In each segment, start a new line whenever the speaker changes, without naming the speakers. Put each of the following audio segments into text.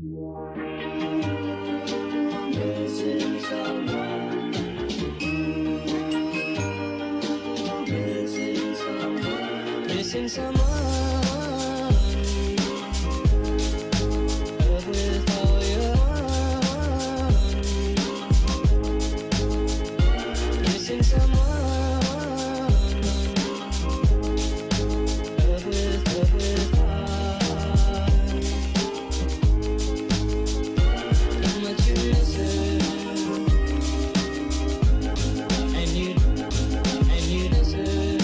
Missing someone. Missing someone. Missing someone. Love with all your heart. Missing someone. Love with heart. How much you miss it. And you miss it.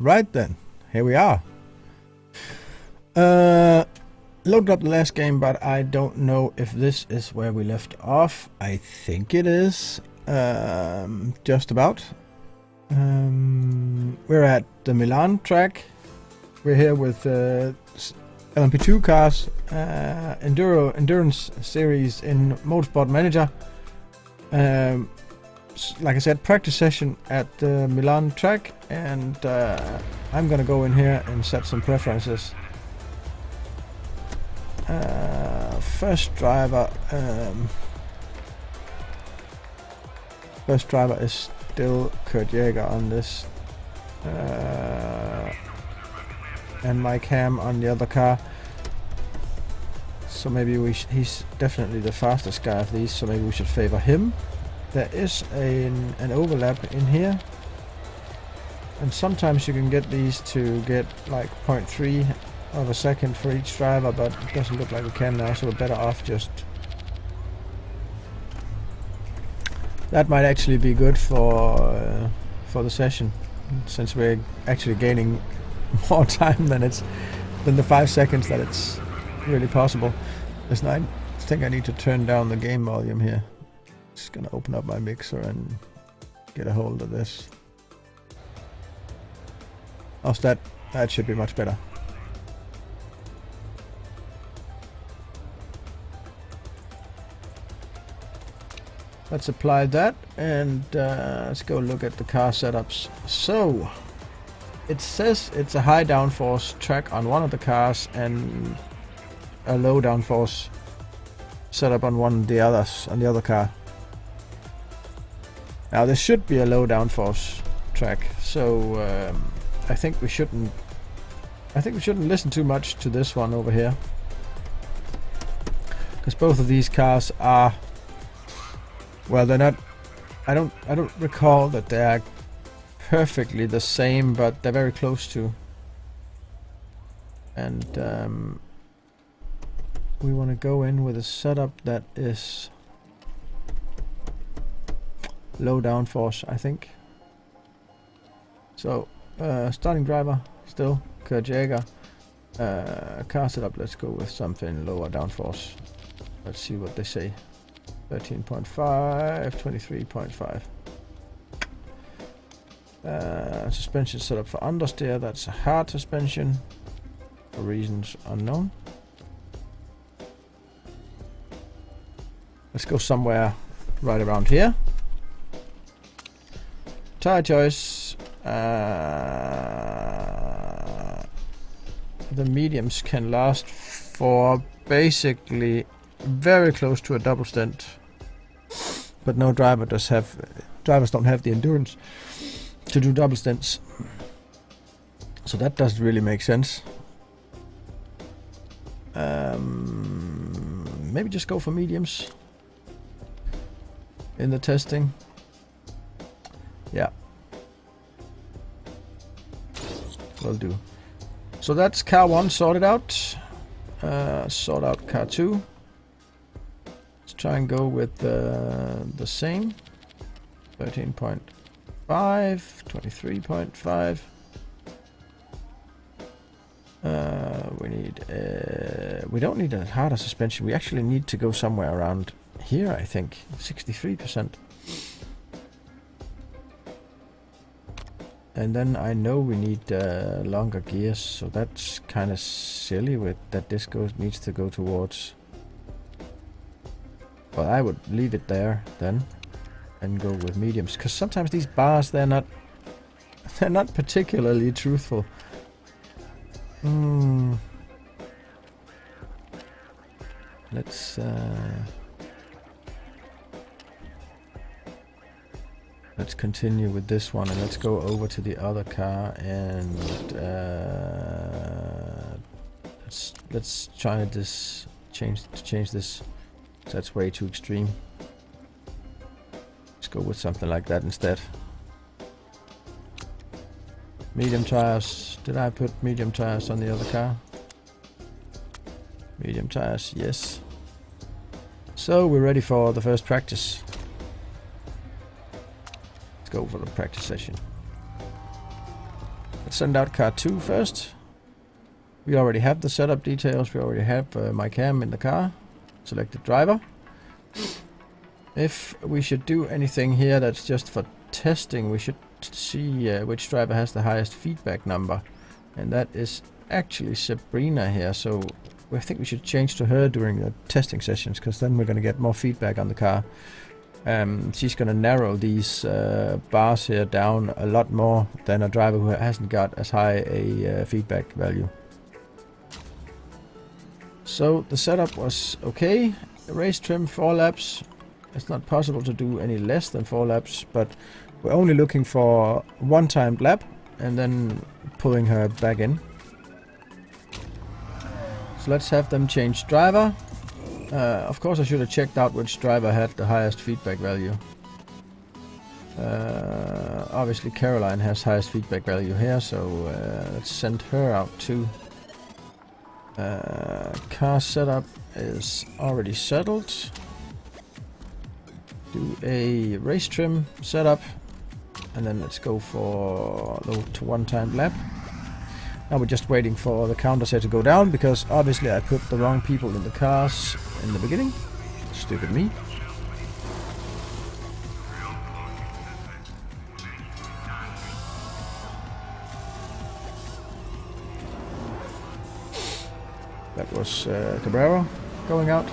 Right then, here we are. Loaded up the last game, but I don't know if this is where we left off. I think it is. Just about. We're at the Milan track. We're here with LMP2 cars, endurance series in Motorsport Manager. Like I said, practice session at the Milan track, and I'm gonna go in here and set some preferences. First driver is still Kurt Jäger on this, and Mike Ham on the other car. So maybe he's definitely the fastest guy of these, so maybe we should favor him. There is an overlap in here, and sometimes you can get these to get like 0.3 of a second for each driver, but it doesn't look like we can now, so we're better off just... That might actually be good for the session, since we're actually gaining more time than the 5 seconds that it's really possible. Listen, I think I need to turn down the game volume here. Just gonna open up my mixer and get a hold of this. How's that? That should be much better. Let's apply that, and let's go look at the car setups. So it says it's a high downforce track on one of the cars and a low downforce setup on one of the others, on the other car. Now there should be a low downforce track, so I think we shouldn't listen too much to this one over here, because both of these cars are, well, they're not. I don't recall that they are perfectly the same, but they're very close to. And we want to go in with a setup that is low downforce, I think. So starting driver still Kurt Jäger. Car setup, let's go with something lower downforce. Let's see what they say. 13.5, 23.5. Suspension setup for understeer, that's a hard suspension for reasons unknown. Let's go somewhere right around here. Tire choice, the mediums can last for basically very close to a double stint, but no driver drivers don't have the endurance to do double stints, so that doesn't really make sense. Maybe just go for mediums in the testing. Yeah, will do. So that's car 1 sorted out. Sort out car 2. Let's try and go with the same. 13.5, 23.5. We don't need a harder suspension. We actually need to go somewhere around here, I think. 63%. And then I know we need longer gears, so that's kind of silly with that this needs to go towards. But I would leave it there then and go with mediums, because sometimes these bars they're not particularly truthful. Let's continue with this one, and let's go over to the other car, and let's try this. Change this. That's way too extreme. Let's go with something like that instead. Medium tires. Did I put medium tires on the other car? Medium tires, yes. So we're ready for the first practice. Let's go for the practice session. Let's send out car 2 first. We already have the setup details. We already have my cam in the car. Selected driver. If we should do anything here that's just for testing, we should see which driver has the highest feedback number. And that is actually Sabrina here. So I think we should change to her during the testing sessions, because then we're going to get more feedback on the car. She's going to narrow these bars here down a lot more than a driver who hasn't got as high a feedback value. So the setup was okay. Race trim 4 laps. It's not possible to do any less than 4 laps, but we're only looking for 1 timed lap and then pulling her back in. So let's have them change driver. Of course I should have checked out which driver had the highest feedback value. Obviously Caroline has highest feedback value here, so let's send her out too. Car setup is already settled. Do a race trim setup, and then let's go for to 1 timed lap. Now we're just waiting for the counters here to go down, because obviously I put the wrong people in the cars in the beginning. Stupid me. That was Cabrera going out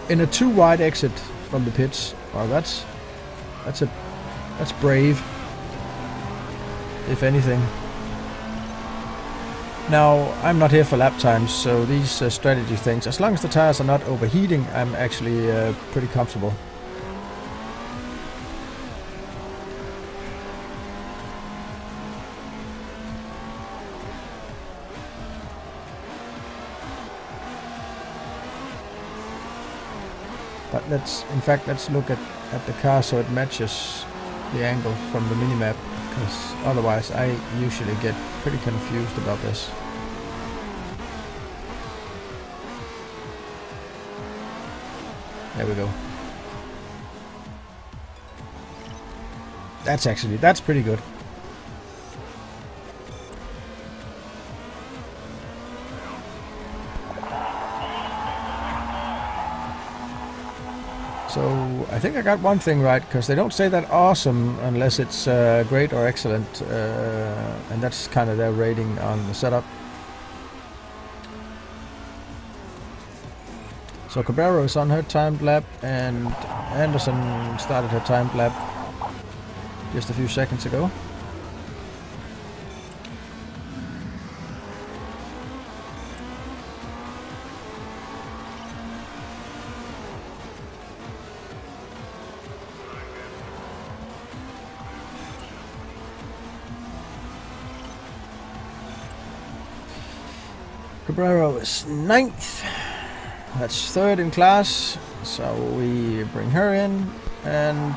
in a 2 wide exit from the pits. Well, that's brave, if anything. Now, I'm not here for lap times, so these strategy things, as long as the tires are not overheating, I'm actually pretty comfortable. But let's look at the car so it matches the angle from the minimap, because otherwise I usually get pretty confused about this. There we go. That's pretty good. So I think I got one thing right, because they don't say that awesome unless it's great or excellent, and that's kind of their rating on the setup. So Cabrera is on her timed lap, and Anderson started her timed lap just a few seconds ago. Cabrera is 9th. That's 3rd in class. So we bring her in, and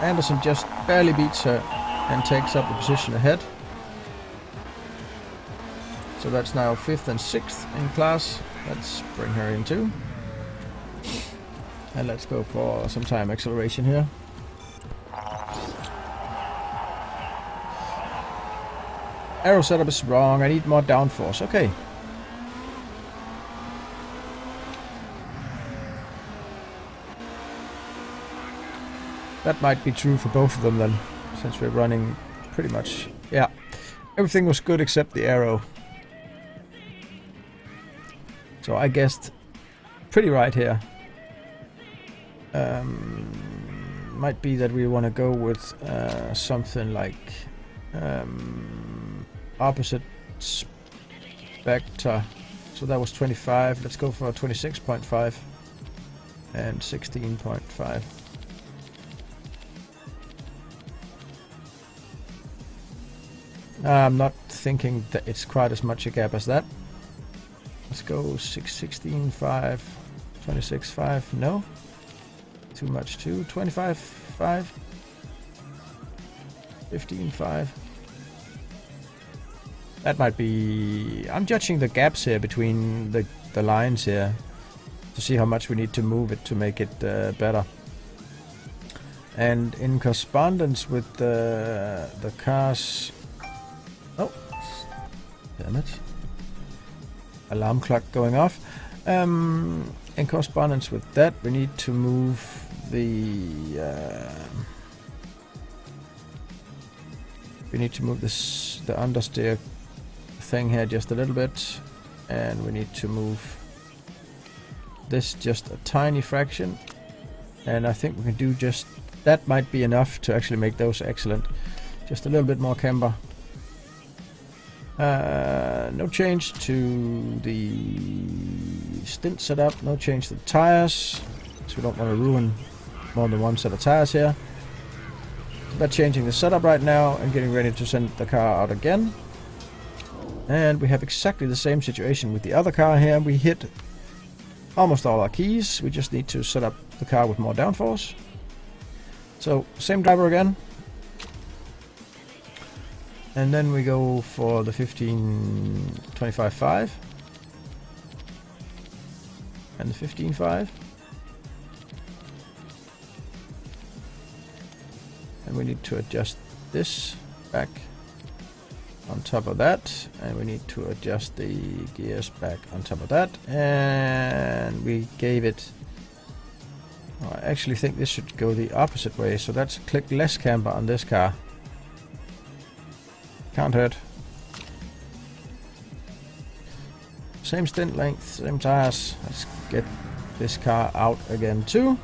Anderson just barely beats her and takes up the position ahead. So that's now 5th and 6th in class. Let's bring her in too. And let's go for some time acceleration here. Aero setup is wrong. I need more downforce. Okay. That might be true for both of them then, since we're running pretty much... Yeah, everything was good except the aero. So I guessed pretty right here. Might be that we want to go with something like opposite spectra. So that was 25. Let's go for 26.5 and 16.5. I'm not thinking that it's quite as much a gap as that. Let's go 16.5, 26.5. No, too much too. 25.5, 15.5. That might be... I'm judging the gaps here between the lines here to see how much we need to move it to make it better. And in correspondence with the car's Damn it. Alarm clock going off. In correspondence with that, we need to move the the understeer thing here just a little bit, and we need to move this just a tiny fraction, and I think we can do just that. Might be enough to actually make those excellent. Just a little bit more camber. No change to the stint setup, no change to the tires, so we don't want to ruin more than one set of tires here. But changing the setup right now and getting ready to send the car out again. And we have exactly the same situation with the other car here. We hit almost all our keys, we just need to set up the car with more downforce. So same driver again. And then we go for the 15-25-5 and the 15-5. And we need to adjust this back on top of that, and we need to adjust the gears back on top of that, and we gave it, I actually think this should go the opposite way, so that's click less camber on this car. Can't hurt. Same stint length, same tires. Let's get this car out again too.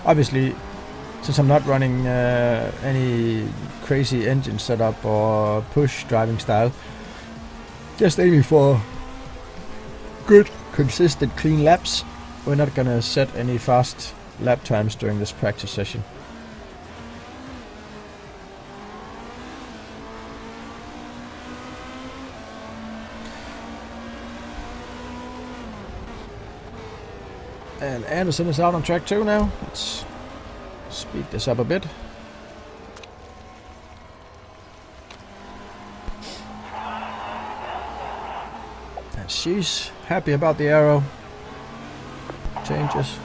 Obviously, since I'm not running any crazy engine setup or push driving style, just aiming for good, consistent, clean laps. We're not gonna set any fast lap times during this practice session. And Anderson is out on track 2 now. Let's speed this up a bit. And she's happy about the arrow changes.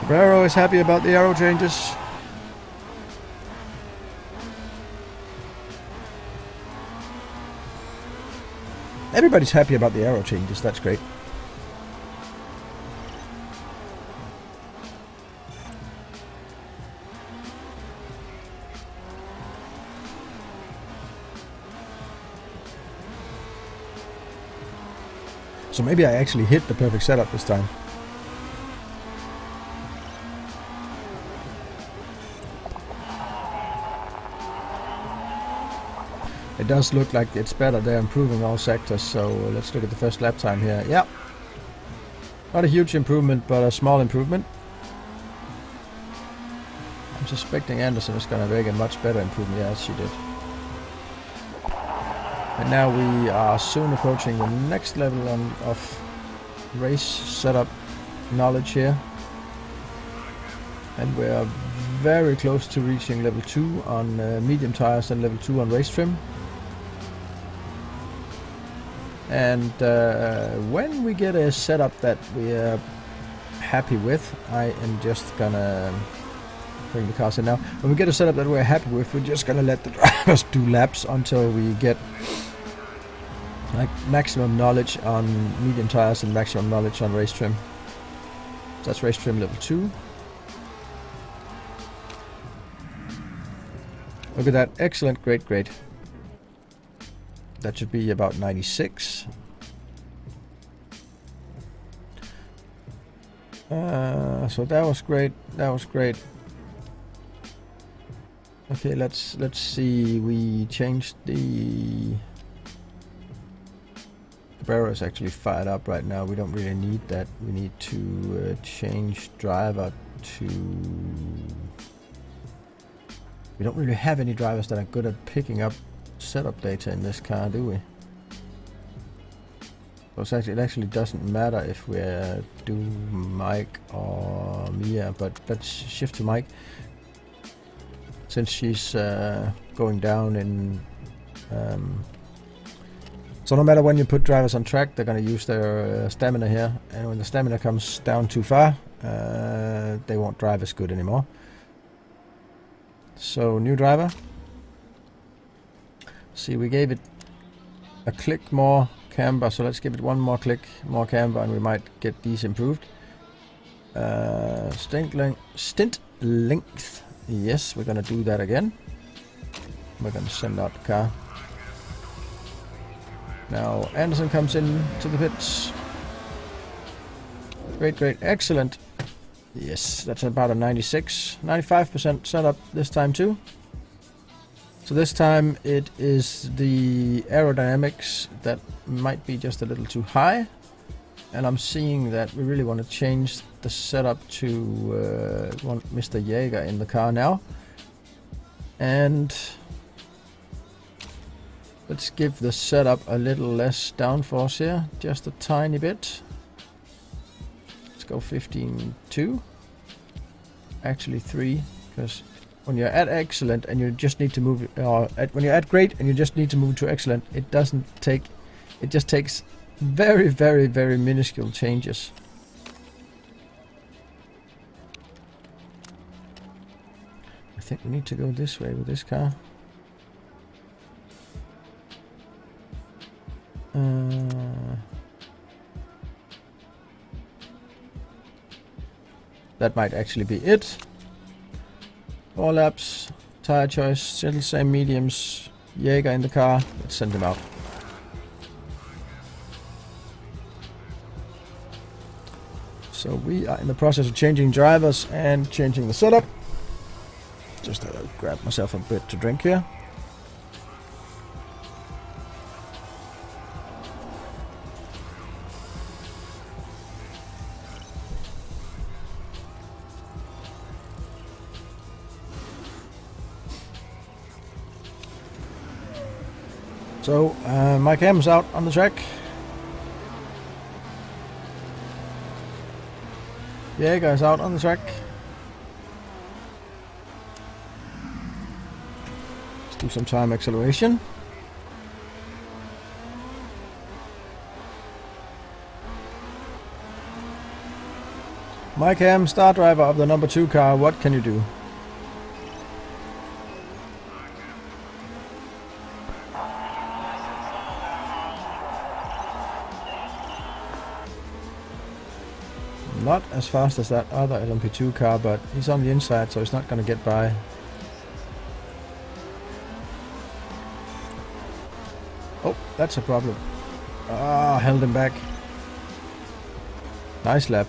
Barrow is happy about the arrow changes. Everybody's happy about the arrow changes, that's great. So maybe I actually hit the perfect setup this time. It does look like it's better. They're improving all sectors, so let's look at the first lap time here. Yeah. Not a huge improvement, but a small improvement. I'm suspecting Anderson is going to make a much better improvement. Yeah, she did. And now we are soon approaching the next level of race setup knowledge here. And we're very close to reaching level 2 on medium tires and level 2 on race trim. And when we get a setup that we're happy with, I am just gonna bring the cars in now. When we get a setup that we're happy with, we're just gonna let the drivers do laps until we get like maximum knowledge on medium tires and maximum knowledge on race trim. That's race trim level 2. Look at that, excellent, great, great. That should be about 96. So that was great. That was great. Okay, let's see. We changed the barrel is actually fired up right now. We don't really need that. We need to change driver to. We don't really have any drivers that are good at picking up setup data in this car, do we? So it actually doesn't matter if we do Mike or Mia, but let's shift to Mike since she's going down in So no matter when you put drivers on track, they're going to use their stamina here, and when the stamina comes down too far, they won't drive as good anymore. So new driver. See, we gave it a click more camber, so let's give it one more click more camber, and we might get these improved. Stint length. Yes, we're going to do that again. We're going to send out the car. Now Anderson comes in to the pits. Great, great, excellent. Yes, that's about a 95% setup this time too. So this time it is the aerodynamics that might be just a little too high. And I'm seeing that we really want to change the setup to want Mr. Jaeger in the car now. And let's give the setup a little less downforce here, just a tiny bit. Let's go 15.2. Actually 3, because when you're at excellent and you just need to move, or when you're at great and you just need to move to excellent, it doesn't take, it just takes very, very, very minuscule changes. I think we need to go this way with this car. That might actually be it. 4 laps, tire choice, still same mediums, Jaeger in the car. Let's send him out. So we are in the process of changing drivers and changing the setup. Just grab myself a bit to drink here. So Mike M's out on the track. Jaeger is out on the track. Let's do some time acceleration. Mike M, star driver of the number 2 car, what can you do? Not as fast as that other LMP2 car, but he's on the inside, so he's not going to get by. Oh, that's a problem. Ah, held him back. Nice lap.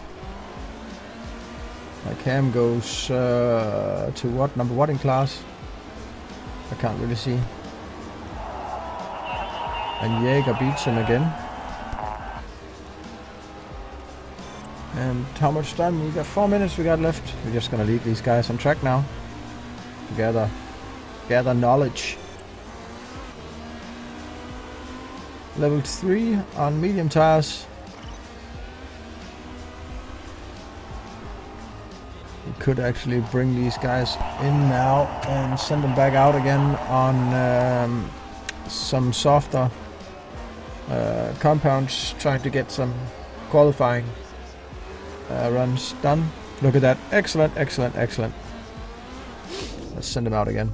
My cam goes to what? Number what in class? I can't really see. And Jaeger beats him again. And how much time? We got 4 minutes we got left. We're just gonna leave these guys on track now. Together. Gather knowledge. Level 3 on medium tires. We could actually bring these guys in now and send them back out again on some softer compounds, trying to get some qualifying runs done. Look at that. Excellent, excellent, excellent. Let's send them out again.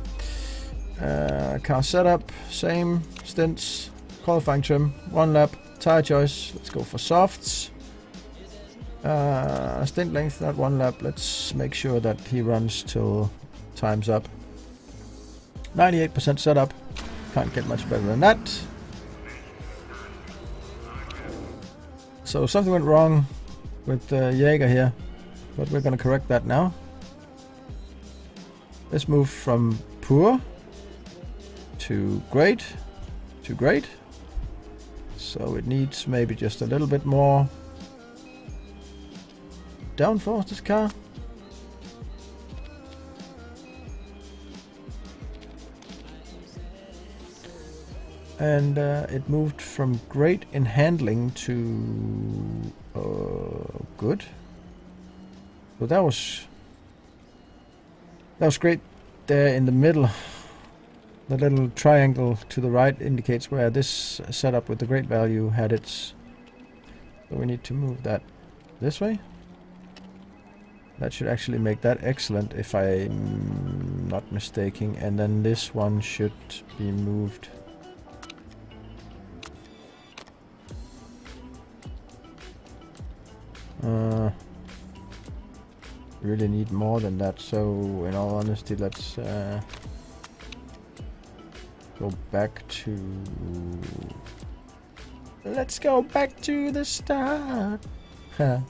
Car setup, same. Stints, qualifying trim, 1 lap, tire choice. Let's go for softs. Stint length, not 1 lap. Let's make sure that he runs till time's up. 98% setup. Can't get much better than that. So something went wrong with Jaeger here, but we're gonna correct that now. Let's move from poor to great to great. So it needs maybe just a little bit more downforce, this car. And it moved from great in handling to good. So that was great there in the middle. The little triangle to the right indicates where this setup with the grade value had its. So we need to move that this way. That should actually make that excellent if I'm not mistaken. And then this one should be moved. Really need more than that. So in all honesty, let's go back to. Let's go back to the start. That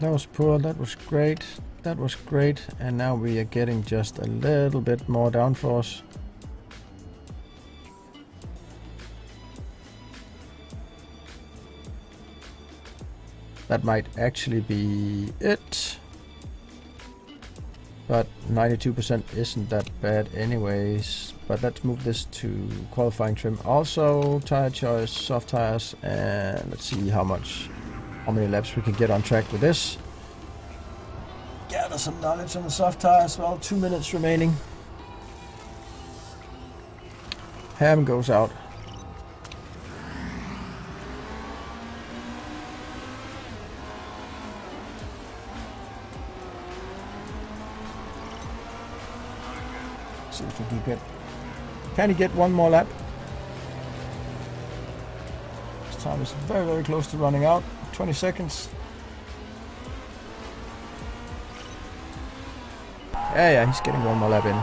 was poor, that was great, that was great, and now we are getting just a little bit more downforce. That might actually be it. But 92% isn't that bad anyways. But let's move this to qualifying trim. Also, tire choice, soft tires, and let's see how many laps we can get on track with this. Gather some knowledge on the soft tires. Well, 2 minutes remaining. Ham goes out. See if we can get. Can he get one more lap? His time is very, very close to running out. 20 seconds. Yeah, he's getting one more lap in.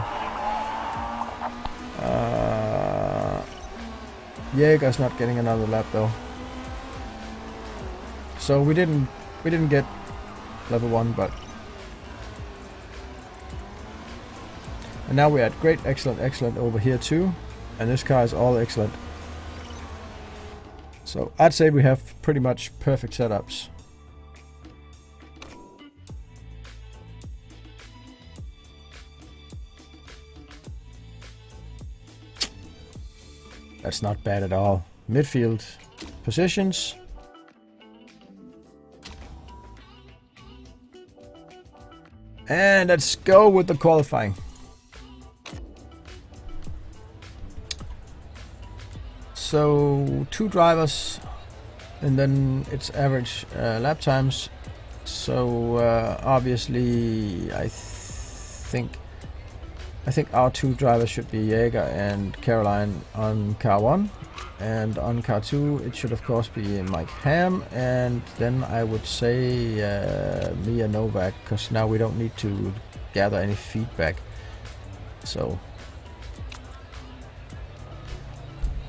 Jaeger's not getting another lap though. So we didn't get level 1, but. And now we're at great, excellent, excellent over here too. And this car is all excellent. So I'd say we have pretty much perfect setups. That's not bad at all. Midfield positions. And let's go with the qualifying. So 2 drivers, and then it's average lap times. So obviously, I think our 2 drivers should be Jaeger and Caroline on car 1, and on car 2 it should of course be Mike Ham, and then I would say Mia Novak, because now we don't need to gather any feedback. So.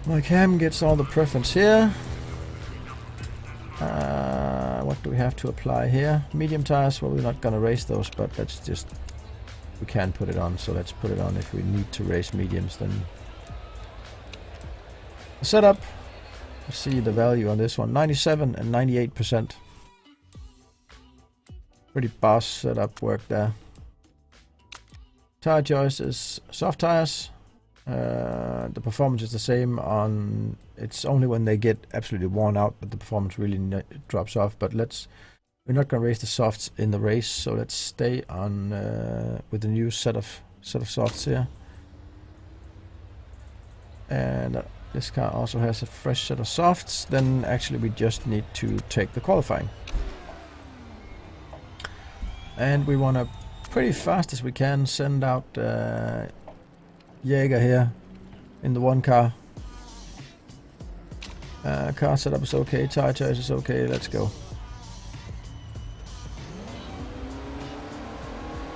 Mike Ham gets all the preference here. What do we have to apply here? Medium tires, well, we're not gonna race those, but let's just, we can put it on, so let's put it on if we need to race mediums. Then the setup, let's see the value on this one, 97 and 98%. Pretty boss setup work there. Tire choice is soft tires. The performance is the same on. It's only when they get absolutely worn out that the performance really drops off. But we're not gonna raise the softs in the race, so let's stay on with the new set of softs here. And this car also has a fresh set of softs. Then actually we just need to take the qualifying, and we want to pretty fast as we can send out. Jaeger here in the 1 car. Car setup is okay, tire choice is okay, let's go.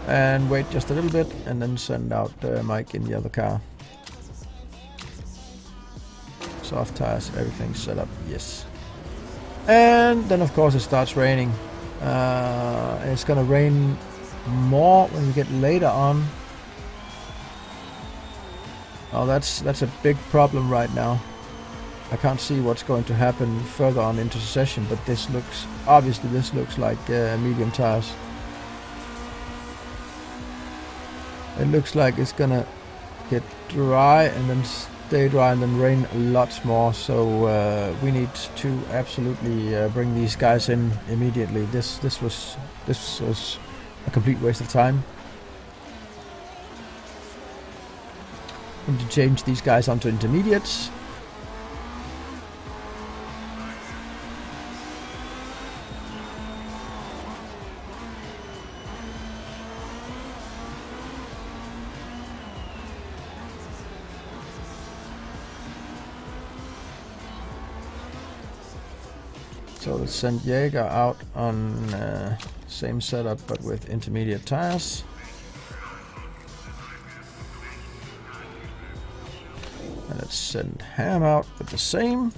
And wait just a little bit and then send out Mike in the other car. Soft tires, everything's set up, yes. And then of course it starts raining. It's gonna rain more when we get later on. Oh, that's a big problem right now. I can't see what's going to happen further on into the session, but this looks like medium tires. It looks like it's gonna get dry and then stay dry and then rain a lot more. So we need to absolutely bring these guys in immediately. This was a complete waste of time. I'm going to change these guys onto intermediates. So let's send Jaeger out on same setup but with intermediate tires. And let's send Ham out with the same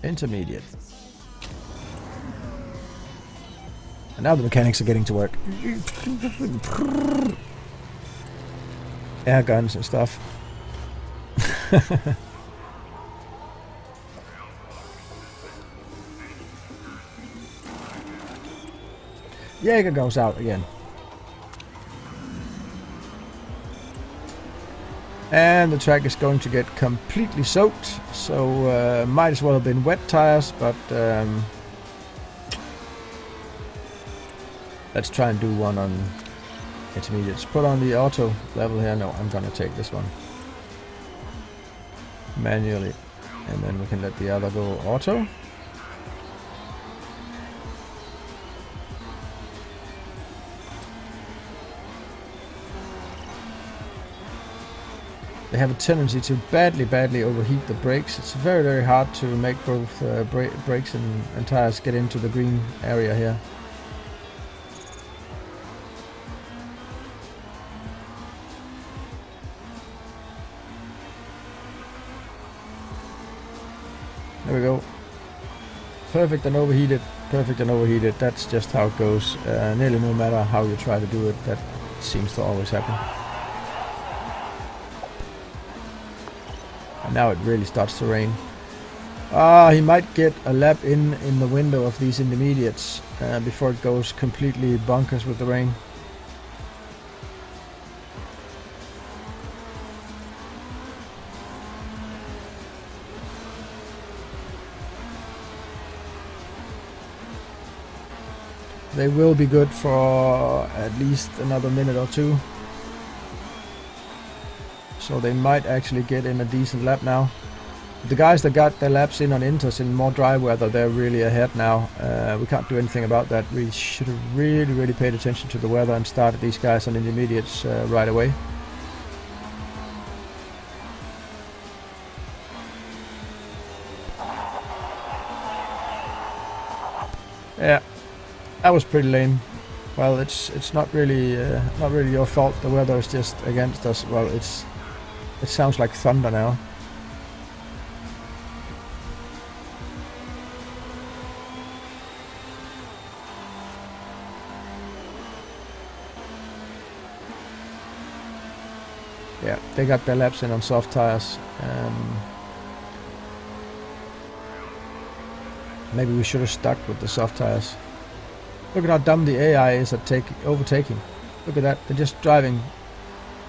intermediate. And now the mechanics are getting to work. Air guns and stuff. Jaeger goes out again. And the track is going to get completely soaked, so might as well have been wet tires, but let's try and do one on intermediates. Put on the auto level here. No, I'm gonna take this one manually, and then we can let the other go auto. They have a tendency to badly overheat the brakes. It's very hard to make both brakes and tires get into the green area here. There we go. Perfect and overheated. Perfect and overheated. That's just how it goes. Nearly no matter how you try to do it, that seems to always happen. And now it really starts to rain. He might get a lap in the window of these intermediates before it goes completely bonkers with the rain. They will be good for at least another minute or two. So they might actually get in a decent lap now. The guys that got their laps in on Inters in more dry weather, they're really ahead now. We can't do anything about that. We should have really paid attention to the weather and started these guys on intermediates right away. Yeah, that was pretty lame. Well, it's not really your fault. The weather is just against us. Well, it sounds like thunder now. Yeah, they got their laps in on soft tires. Maybe we should have stuck with the soft tires. Look at how dumb the AI is at overtaking. Look at that, they're just driving.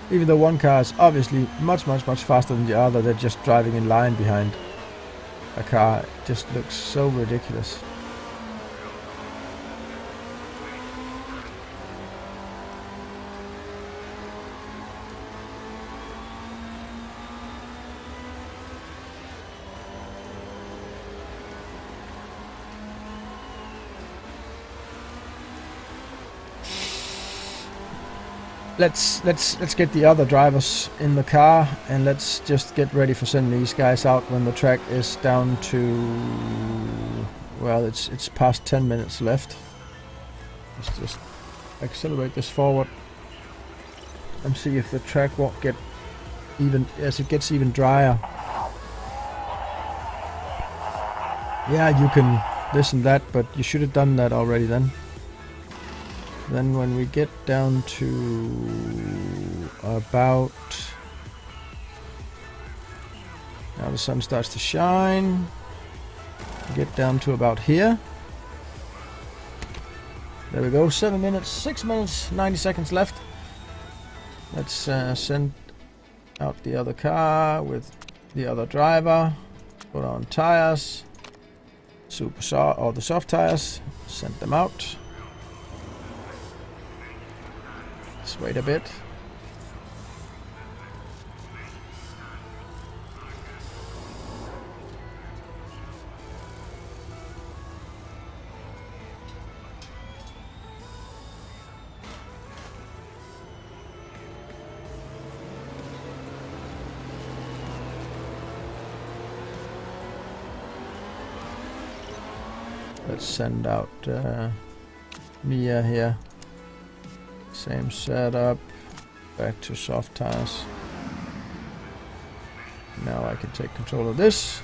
Even though one car is obviously much faster than the other, they're just driving in line behind a car. It just looks so ridiculous. Let's get the other drivers in the car and let's just get ready for sending these guys out when the track is down to, well, it's past 10 minutes left. Let's just accelerate this forward and see if the track won't get even as it gets even drier. Yeah, you can this and that, but you should have done that already then. Then when we get down to about, now the sun starts to shine, get down to about here. There we go, 7 minutes, 6 minutes, 90 seconds left. Let's send out the other car with the other driver. Put on tires. Or the soft tires. Send them out. Let's wait a bit. Let's send out Mia here. Same setup. Back to soft tires. Now I can take control of this.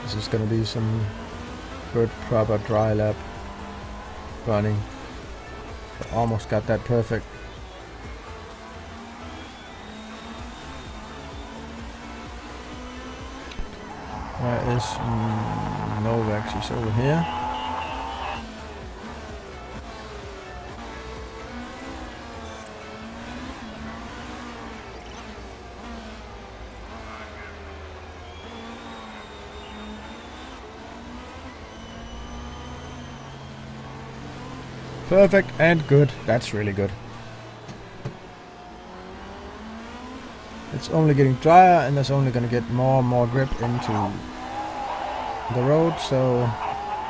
This is gonna be some good proper dry lap running. I almost got that perfect. Where is Novak? She's over here. Perfect and good. That's really good. It's only getting drier and that's only going to get more and more grip into the road. So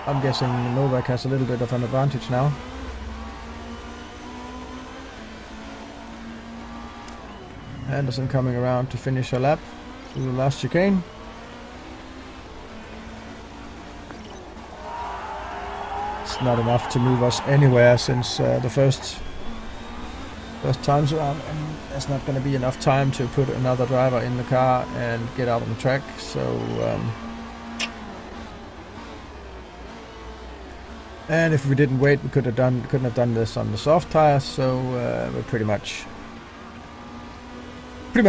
I'm guessing Novak has a little bit of an advantage now. Anderson coming around to finish her lap through the last chicane. Not enough to move us anywhere since the first times around, and there's not going to be enough time to put another driver in the car and get out on the track. So and if we didn't wait, we couldn't have done this on the soft tires. So we're pretty much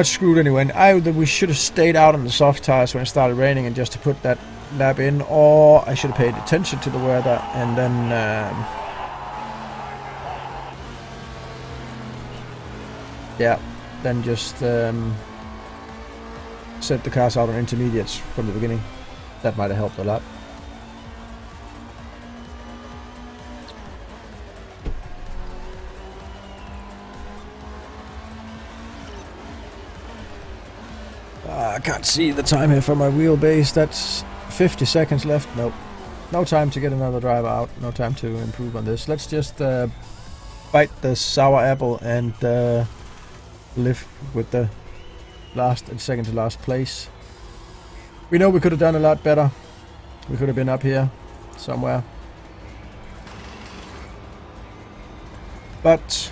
screwed anyway. And we should have stayed out on the soft tires when it started raining and just to put that lap in, or I should have paid attention to the weather and then then just set the cars out on intermediates from the beginning. That might have helped a lot. I can't see the time here for my wheelbase. That's 50 seconds left. Nope. No time to get another driver out. No time to improve on this. Let's just bite the sour apple and live with the last and second to last place. We know we could have done a lot better. We could have been up here somewhere. But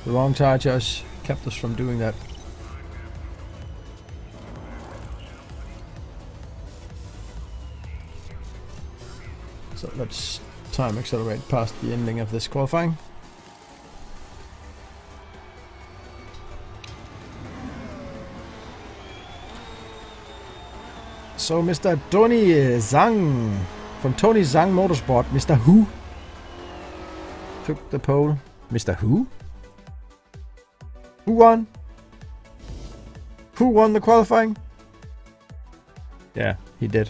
the wrong tire choice kept us from doing that. So let's time accelerate past the ending of this qualifying. So Mr. Tony Zhang from Tony Zhang Motorsport, Mr. Who took the pole. Mr. Who? Who won? Who won the qualifying? Yeah, he did.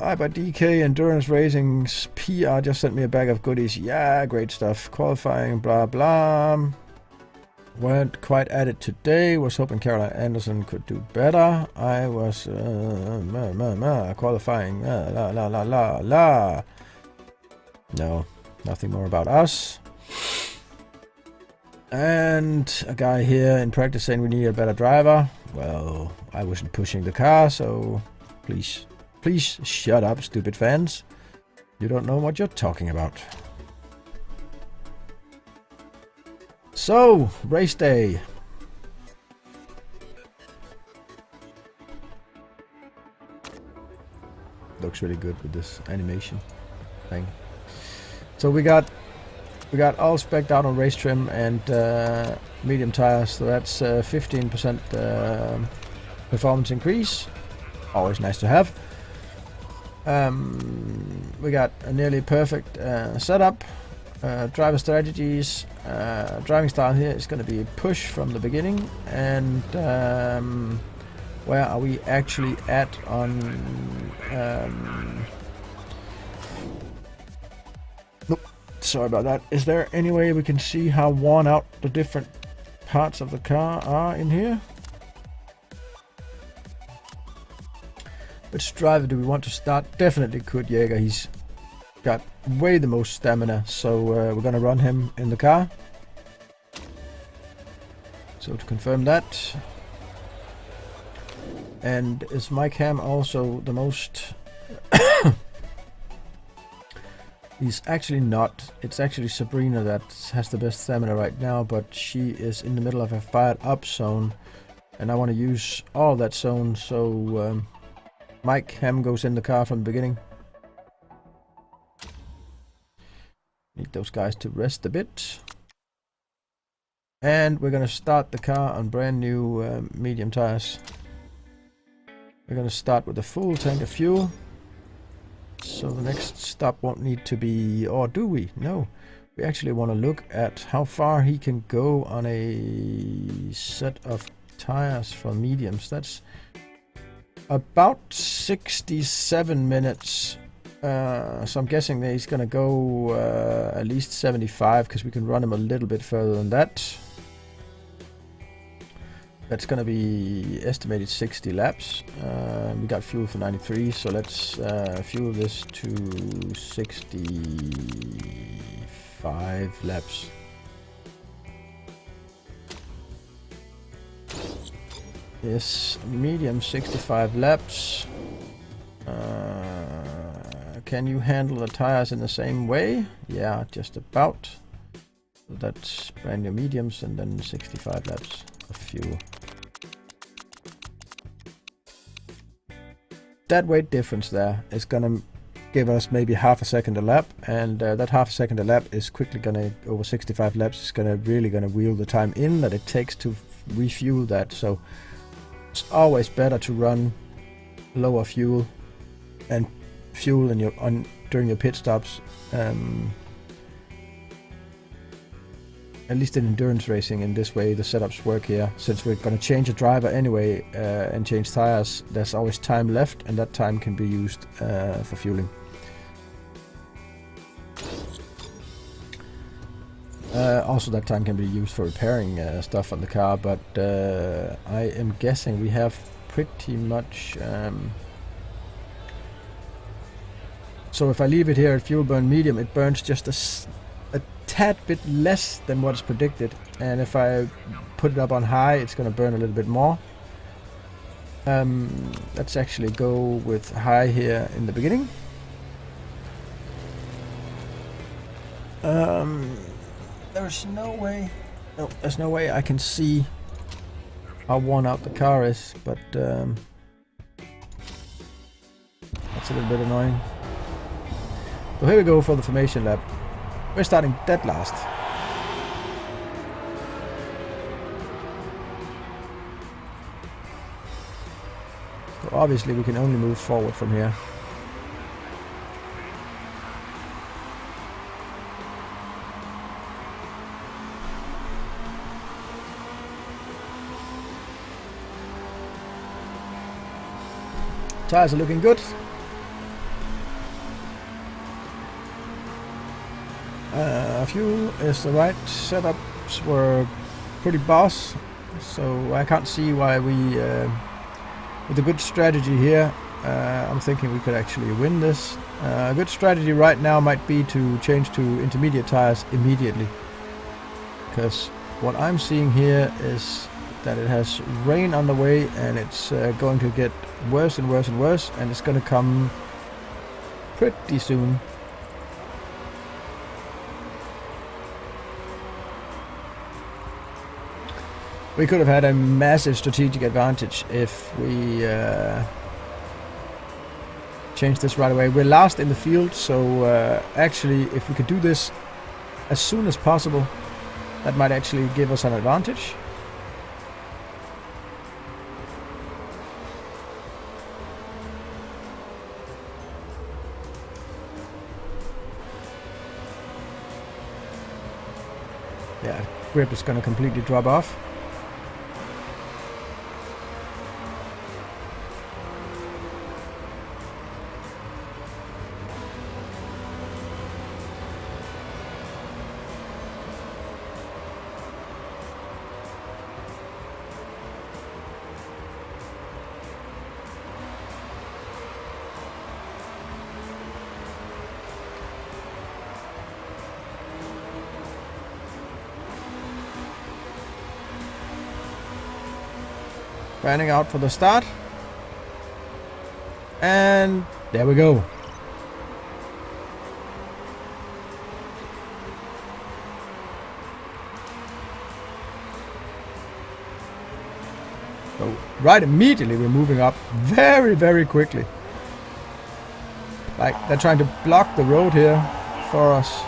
I by DK Endurance Racing's PR just sent me a bag of goodies. Yeah, great stuff. Qualifying, blah blah. Weren't quite at it today. Was hoping Caroline Anderson could do better. I was qualifying. La la la la la. No, nothing more about us. And a guy here in practice saying we need a better driver. Well, I wasn't pushing the car, so please shut up, stupid fans. You don't know what you're talking about. So, race day. Looks really good with this animation thing. So we got all spec'd out on race trim and medium tires, so that's 15% performance increase. Always nice to have. We got a nearly perfect setup. Driver strategies. Driving style here is going to be push from the beginning, and where are we actually at on nope, sorry about that. Is there any way we can see how worn out the different parts of the car are in here? Which driver do we want to start? Definitely Kurt Jäger. He's got way the most stamina, so we're gonna run him in the car. So to confirm that. And is Mike Ham also the most? He's actually not. It's actually Sabrina that has the best stamina right now, but she is in the middle of a fired up zone, and I want to use all that zone, so Mike Ham goes in the car from the beginning. Need those guys to rest a bit. And we're gonna start the car on brand new medium tires. We're gonna start with a full tank of fuel. So the next stop won't need to be, or do we? No. We actually want to look at how far he can go on a set of tires for mediums. That's about 67 minutes. So I'm guessing that he's gonna go at least 75, because we can run him a little bit further than that. That's gonna be estimated 60 laps. We got fuel for 93, so let's fuel this to 65 laps. Yes, medium 65 laps. Can you handle the tires in the same way? Yeah, just about. So that's brand new mediums and then 65 laps of fuel. That weight difference there is gonna give us maybe half a second a lap, and that half a second a lap is quickly gonna, over 65 laps, is really gonna wheel the time in that it takes to refuel that. So it's always better to run lower fuel and fuel in your during your pit stops. At least in endurance racing, in this way the setups work here. Since we're going to change a driver anyway and change tires, there's always time left, and that time can be used for fueling. Also that time can be used for repairing stuff on the car, but I am guessing we have pretty much... So if I leave it here at fuel burn medium, it burns just a tad bit less than what's predicted, and if I put it up on high, it's going to burn a little bit more. Let's actually go with high here in the beginning. There's no way... No, there's no way I can see how worn out the car is, but that's a little bit annoying. So here we go for the formation lap. We're starting dead last. So obviously we can only move forward from here. Tires are looking good. Fuel is the right. Setups were pretty boss, so I can't see why we, with a good strategy here, I'm thinking we could actually win this. A good strategy right now might be to change to intermediate tires immediately, because what I'm seeing here is that it has rain on the way, and it's going to get worse and worse and worse, and it's going to come pretty soon. We could have had a massive strategic advantage if we changed this right away. We're last in the field, so actually if we could do this as soon as possible, that might actually give us an advantage. Yeah, grip is going to completely drop off. Fanning out for the start. And there we go. So right immediately we're moving up very, very quickly. Like they're trying to block the road here for us.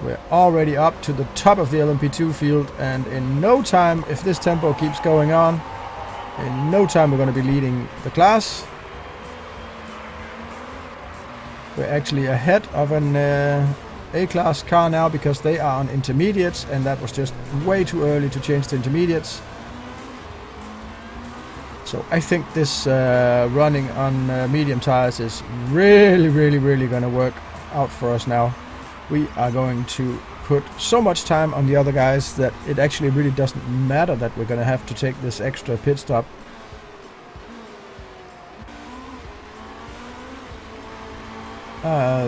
We're already up to the top of the LMP2 field, and in no time, if this tempo keeps going on, in no time we're going to be leading the class. We're actually ahead of an A-class car now because they are on intermediates, and that was just way too early to change to intermediates. So I think this running on medium tires is really going to work out for us now. We are going to put so much time on the other guys that it actually really doesn't matter that we're going to have to take this extra pit stop.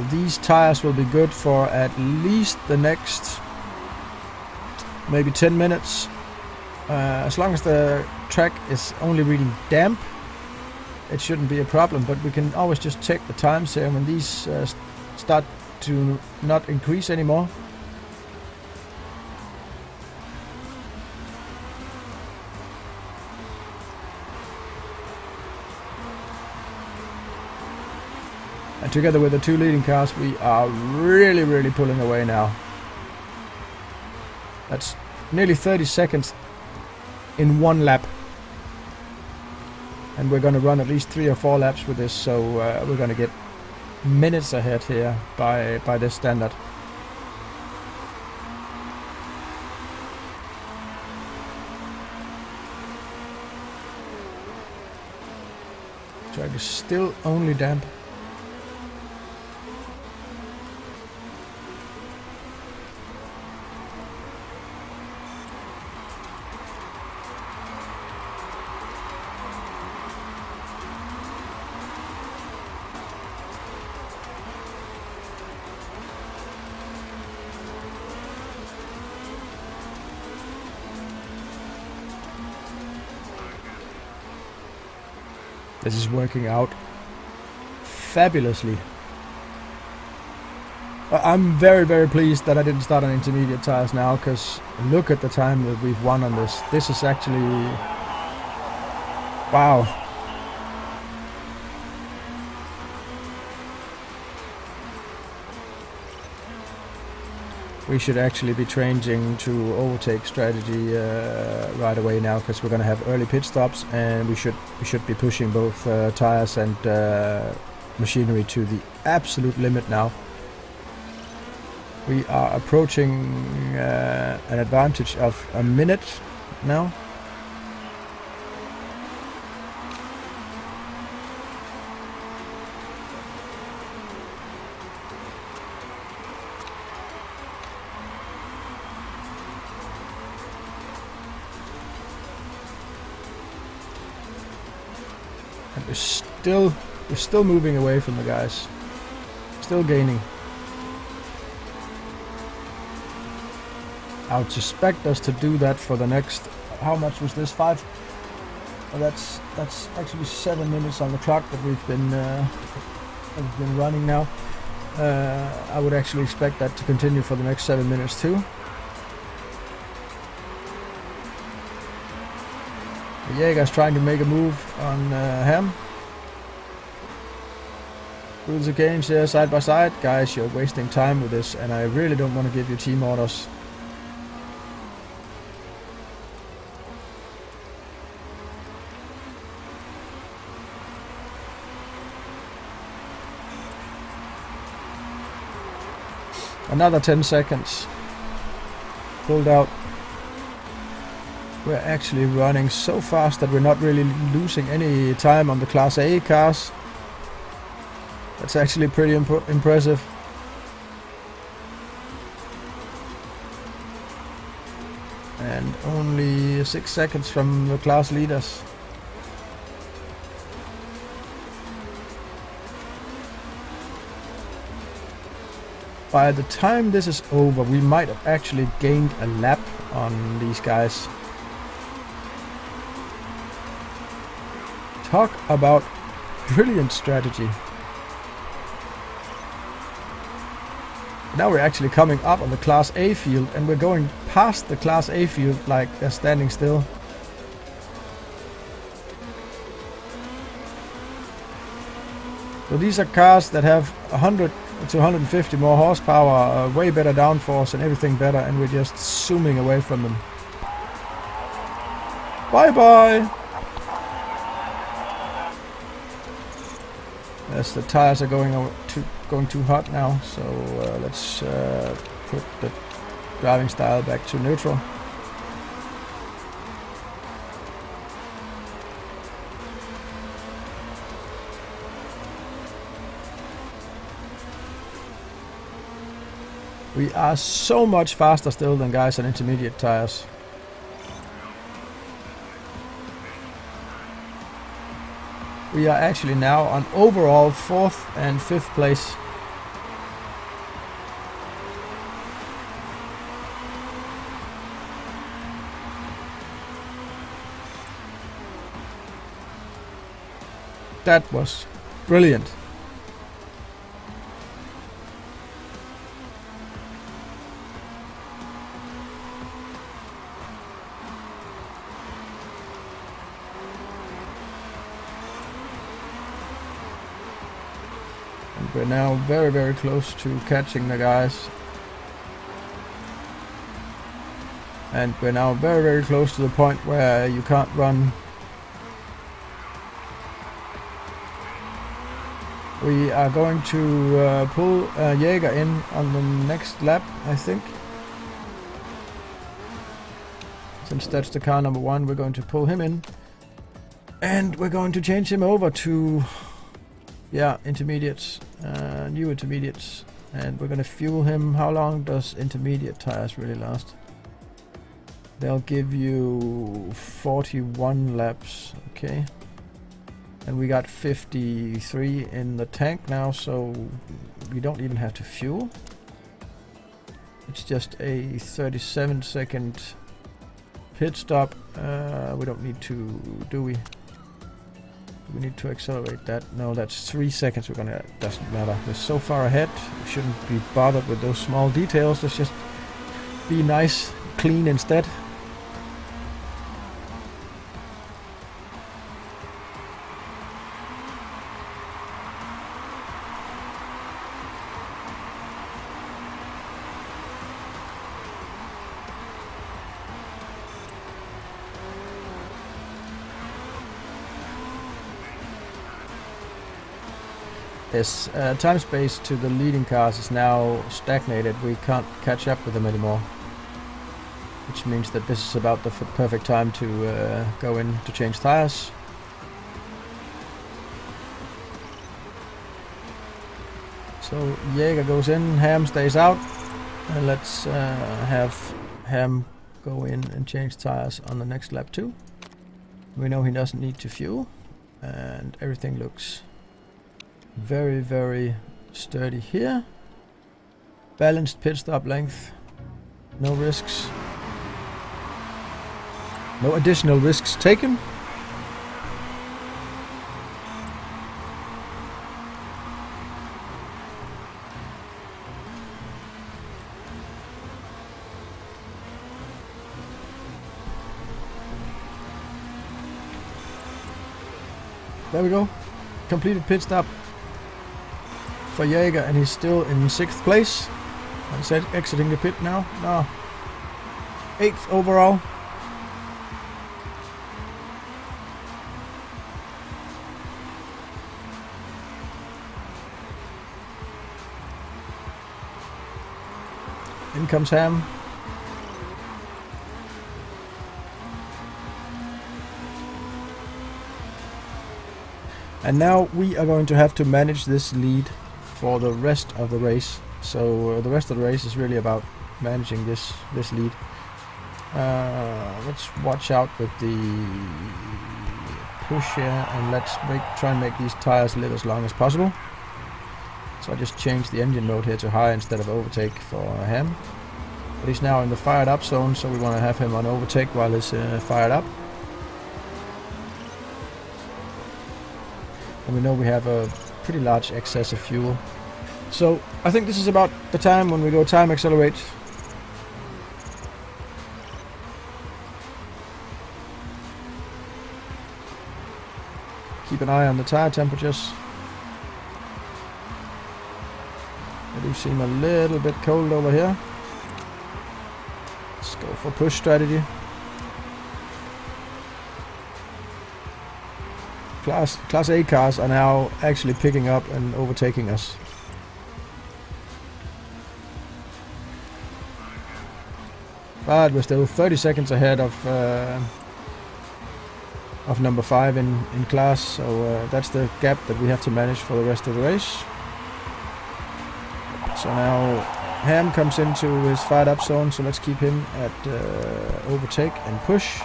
These tires will be good for at least the next maybe 10 minutes. As long as the track is only really damp, it shouldn't be a problem, but we can always just check the times here when these start to not increase anymore. And together with the two leading cars, we are really pulling away now. That's nearly 30 seconds in one lap. And we're going to run at least 3 or 4 laps with this, so we're going to get minutes ahead here by this standard. Track is still only damp. This is working out fabulously. I'm very pleased that I didn't start on intermediate tires now, because look at the time that we've won on this. This is actually... wow. We should actually be changing to overtake strategy right away now, because we're going to have early pit stops, and we should be pushing both tires and machinery to the absolute limit now. We are approaching an advantage of a minute now. And we're still moving away from the guys. Still gaining. I would suspect us to do that for the next... how much was this? 5? Well, that's actually 7 minutes on the clock that we've been running now. I would actually expect that to continue for the next 7 minutes too. Jaeger's trying to make a move on Ham. Rules against here side by side. Guys, you're wasting time with this, and I really don't want to give you team orders. Another 10 seconds. Pulled out. We're actually running so fast that we're not really losing any time on the Class A cars. That's actually pretty impressive. And only 6 seconds from the class leaders. By the time this is over, we might have actually gained a lap on these guys. Talk about brilliant strategy. Now we're actually coming up on the Class A field, and we're going past the Class A field like they're standing still. So these are cars that have 100 to 150 more horsepower, way better downforce and everything better, and we're just zooming away from them. Bye bye! As the tires are going too hot now, so let's put the driving style back to neutral. We are so much faster still than guys on intermediate tires. We are actually now on overall 4th and 5th place. That was brilliant. We're now very, very close to catching the guys. And we're now very, very close to the point where you can't run. We are going to pull Jaeger in on the next lap, I think. Since that's the car number 1, we're going to pull him in. And we're going to change him over to... yeah, intermediates, new intermediates, and we're gonna fuel him. How long does intermediate tires really last? They'll give you 41 laps, okay. And we got 53 in the tank now, so we don't even have to fuel. It's just a 37-second pit stop. We don't need to, do we? We need to accelerate that. No, that's 3 seconds. We're gonna. Doesn't matter. We're so far ahead. We shouldn't be bothered with those small details. Let's just be nice, clean instead. This time space to the leading cars is now stagnated. We can't catch up with them anymore. Which means that this is about the perfect time to go in to change tires. So Jaeger goes in, Ham stays out. And let's have Ham go in and change tires on the next lap too. We know he doesn't need to fuel. And everything looks very, very sturdy here. Balanced pit stop length. No risks. No additional risks taken. There we go. Completed pit stop for Jaeger, and he's still in 6th place. He's exiting the pit now. No. 8th overall. In comes Ham. And now we are going to have to manage this lead for the rest of the race. So the rest of the race is really about managing this lead. Let's watch out with the push here, and let's try and make these tires live as long as possible. So I just changed the engine mode here to high instead of overtake for Ham. But he's now in the fired up zone, so we want to have him on overtake while he's fired up. And we know we have a pretty large excess of fuel. So I think this is about the time when we go time accelerate. Keep an eye on the tire temperatures. They do seem a little bit cold over here. Let's go for push strategy. Class A cars are now actually picking up and overtaking us. But we're still 30 seconds ahead of number 5 in class, so that's the gap that we have to manage for the rest of the race. So now Ham comes into his fired up zone, so let's keep him at overtake and push.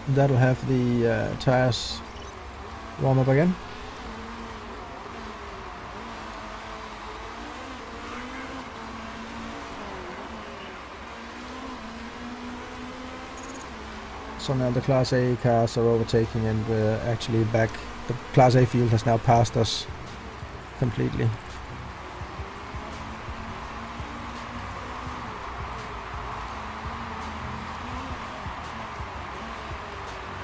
That'll have the tires warm up again. So now the Class A cars are overtaking, and we're actually back. The Class A field has now passed us completely.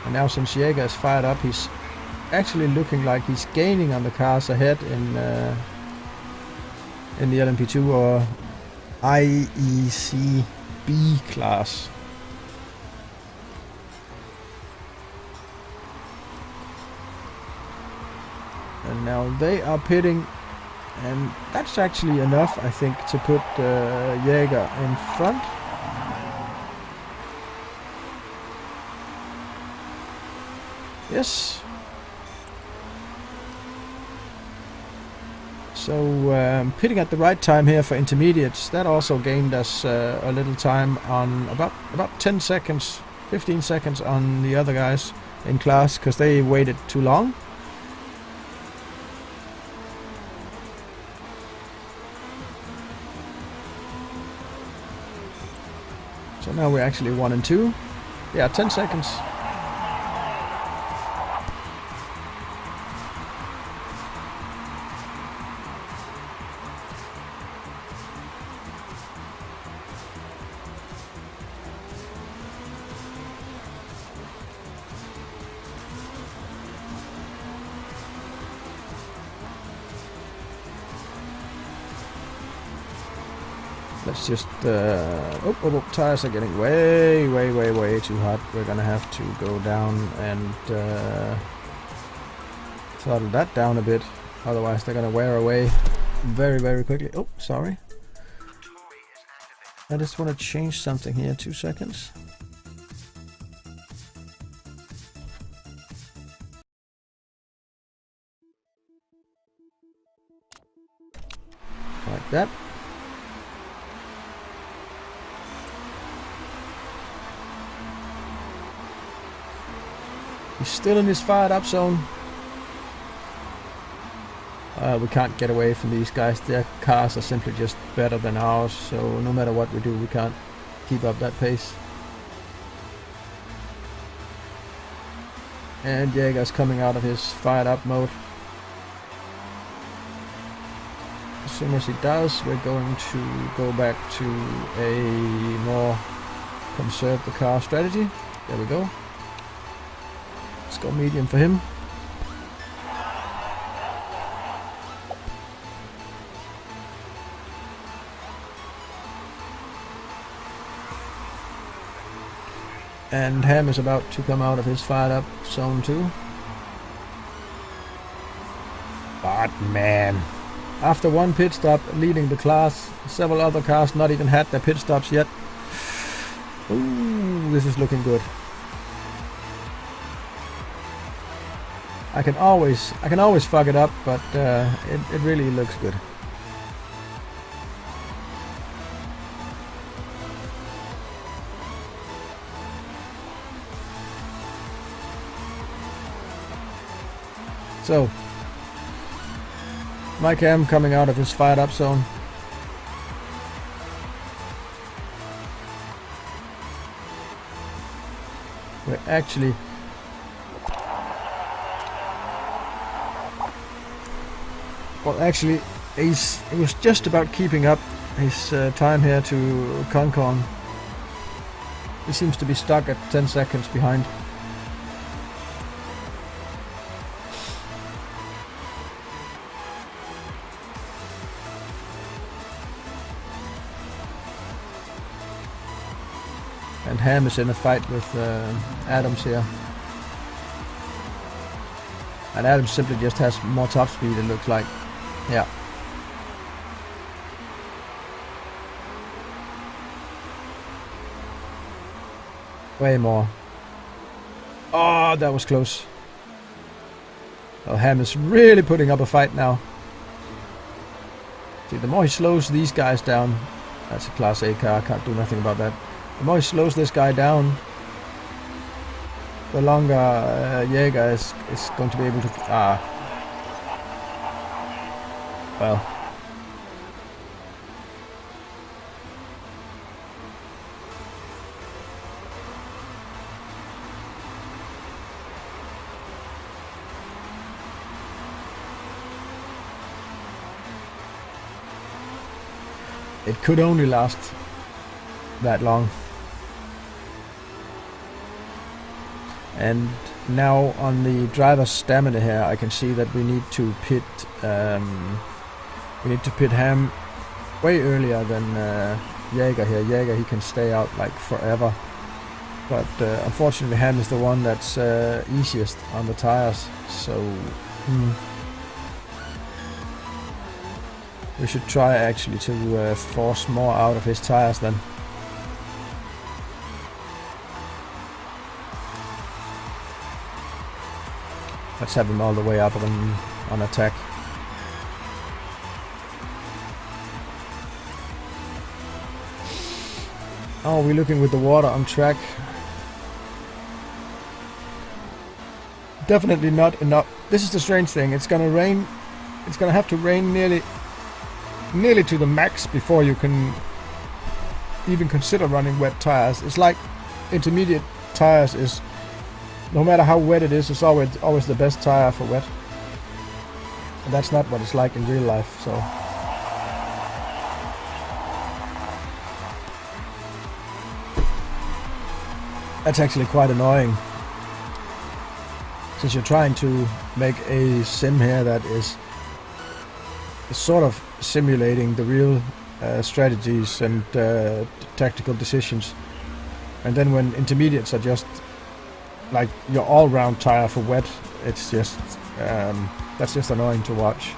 And now since Jaeger is fired up, he's actually looking like he's gaining on the cars ahead in the LMP2 or IEC B class. And now they are pitting, and that's actually enough, I think, to put Jaeger in front. Yes. So pitting at the right time here for intermediates, that also gained us a little time on about 10 seconds, 15 seconds on the other guys in class, because they waited too long. So now we're actually 1 and 2. Yeah, 10 seconds. Let's just, tires are getting way too hot. We're gonna have to go down and throttle that down a bit. Otherwise they're gonna wear away very quickly. Oh, sorry. I just want to change something here, 2 seconds. Like that. He's still in his fired up zone. We can't get away from these guys. Their cars are simply just better than ours, so no matter what we do, we can't keep up that pace. And Jaeger's coming out of his fired up mode. As soon as he does, we're going to go back to a more conserve the car strategy. There we go. Let's go medium for him. And Ham is about to come out of his fired up zone too. But man, after one pit stop leading the class, several other cars not even had their pit stops yet. Ooh, this is looking good. I can always fuck it up, but it really looks good. So, Mike Ham coming out of his fired up zone. We're actually he was just about keeping up his time here to Concon. He seems to be stuck at 10 seconds behind. And Ham is in a fight with Adams here. And Adams simply just has more top speed, it looks like. Yeah. Way more. Oh, that was close. Well, Ham is really putting up a fight now. See, the more he slows these guys down, that's a Class A car, can't do nothing about that. The more he slows this guy down, the longer Jaeger is going to be able to... well. It could only last that long. And now on the driver's stamina here, I can see that we need to pit Ham way earlier than Jaeger here. Jaeger, he can stay out like forever, but unfortunately Ham is the one that's easiest on the tires, so we should try actually to force more out of his tires then. Let's have him all the way up on attack. Oh, we're looking with the water on track. Definitely not enough. This is the strange thing. It's gonna rain. It's gonna have to rain nearly to the max before you can even consider running wet tires. It's like intermediate tires is, no matter how wet it is, it's always the best tire for wet. And that's not what it's like in real life, so. That's actually quite annoying. Since you're trying to make a sim here that is sort of simulating the real strategies and tactical decisions. And then when intermediates are just like your all-round tire for wet, it's just that's just annoying to watch.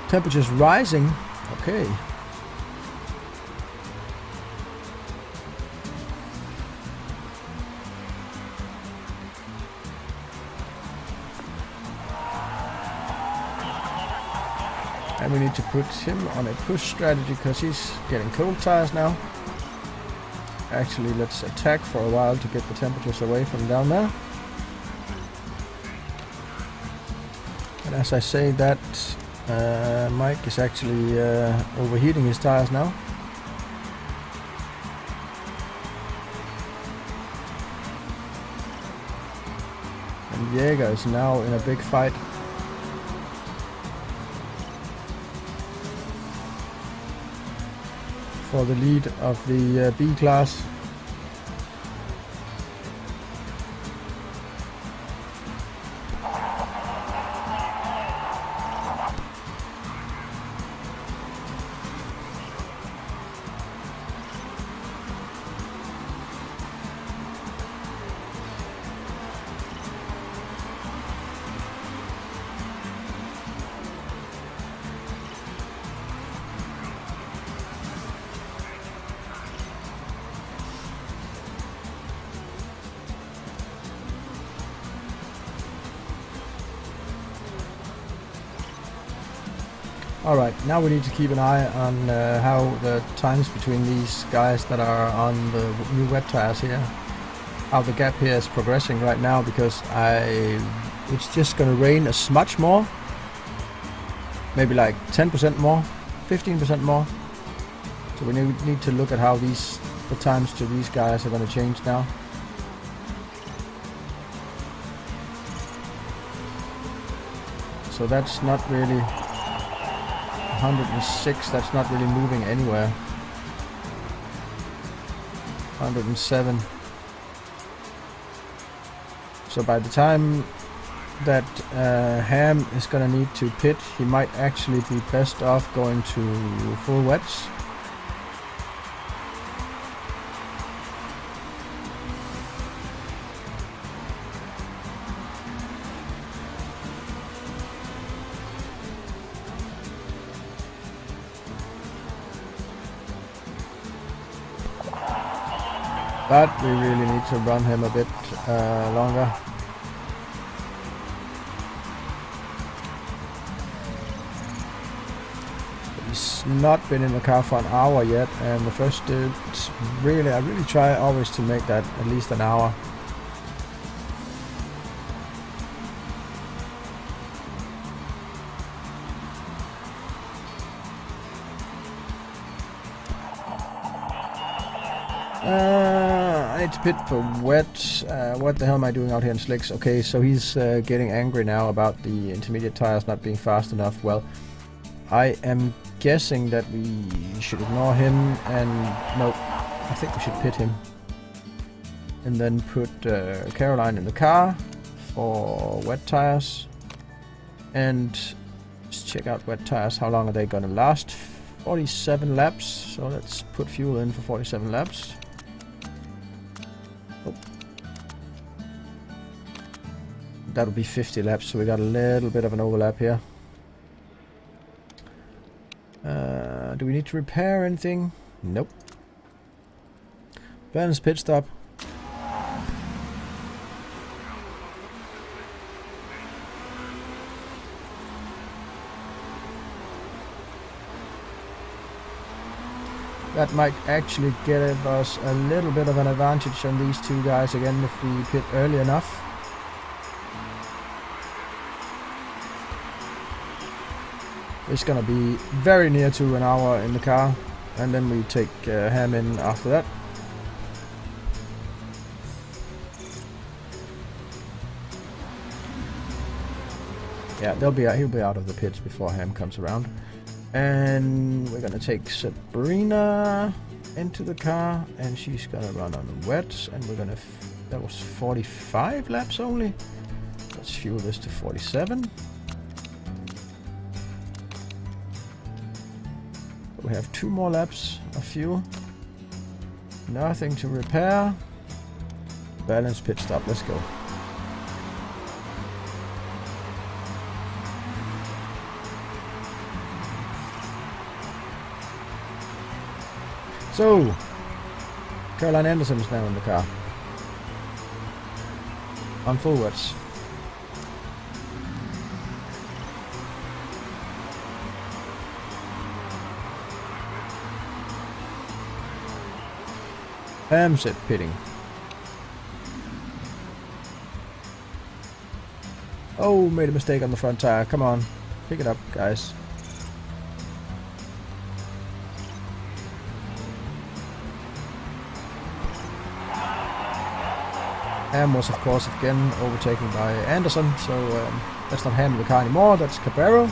Temperature's rising. Okay. And we need to put him on a push strategy because he's getting cold tires now. Actually, let's attack for a while to get the temperatures away from down there. And as I say that, Mike is actually overheating his tires now. And Jaeger is now in a big fight. For the lead of the B class. Alright, now we need to keep an eye on how the times between these guys that are on the new wet tires here, how the gap here is progressing right now, because it's just gonna rain a smudge more, maybe like 10% more, 15% more. So we need to look at how the times to these guys are gonna change now. So that's not really 106, that's not really moving anywhere. 107. So by the time that Ham is gonna need to pit, he might actually be best off going to full wets. But we really need to run him a bit longer. He's not been in the car for an hour yet, and the first I really try always to make that at least an hour. I need to pit for wet. What the hell am I doing out here in slicks? Okay, so he's getting angry now about the intermediate tires not being fast enough. Well, I am guessing that we should ignore him, and no, I think we should pit him. And then put Caroline in the car for wet tires. And just check out wet tires. How long are they gonna last? 47 laps. So let's put fuel in for 47 laps. That'll be 50 laps, so we got a little bit of an overlap here. Do we need to repair anything? Nope. Balance pit stop. That might actually give us a little bit of an advantage on these two guys again if we pit early enough. It's gonna be very near to an hour in the car, and then we take Ham in after that. Yeah, he'll be out of the pits before Ham comes around. And we're gonna take Sabrina into the car, and she's gonna run on the wets, and we're gonna that was 45 laps only. Let's fuel this to 47. We have 2 more laps of fuel. Nothing to repair. Balance pit stop, let's go. So, Caroline Anderson is now in the car. On full wets. Ham's at pitting. Oh, made a mistake on the front tire. Come on, pick it up, guys. Ham was, of course, again overtaken by Anderson, so that's not Ham in the car anymore, that's Cabrero.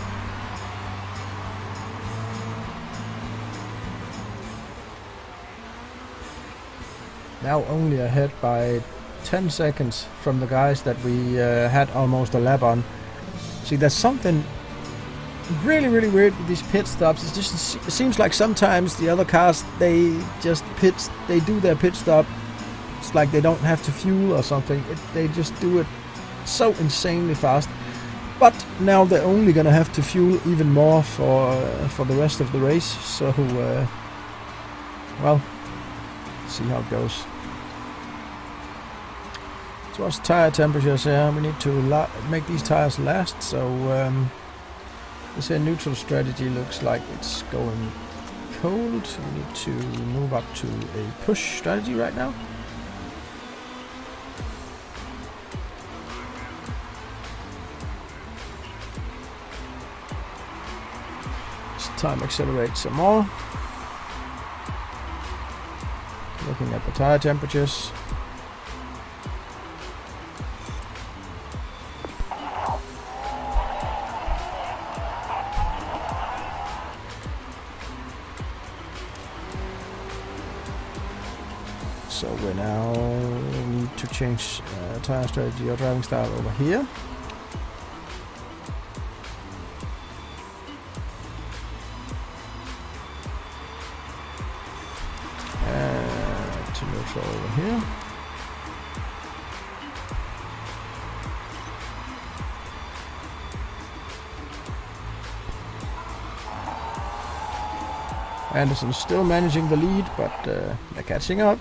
Now only ahead by 10 seconds from the guys that we had almost a lap on. See, there's something really weird with these pit stops. It seems like sometimes the other cars, they do their pit stop. It's like they don't have to fuel or something. They just do it so insanely fast. But now they're only gonna have to fuel even more for the rest of the race. So, well, see how it goes. So what's tire temperatures here? We need to make these tires last. So This neutral strategy looks like it's going cold. We need to move up to a push strategy right now. This time accelerate some more. Looking at the tire temperatures. So we now need to change tire strategy or driving style over here. To neutral over here. Anderson's still managing the lead, but they're catching up.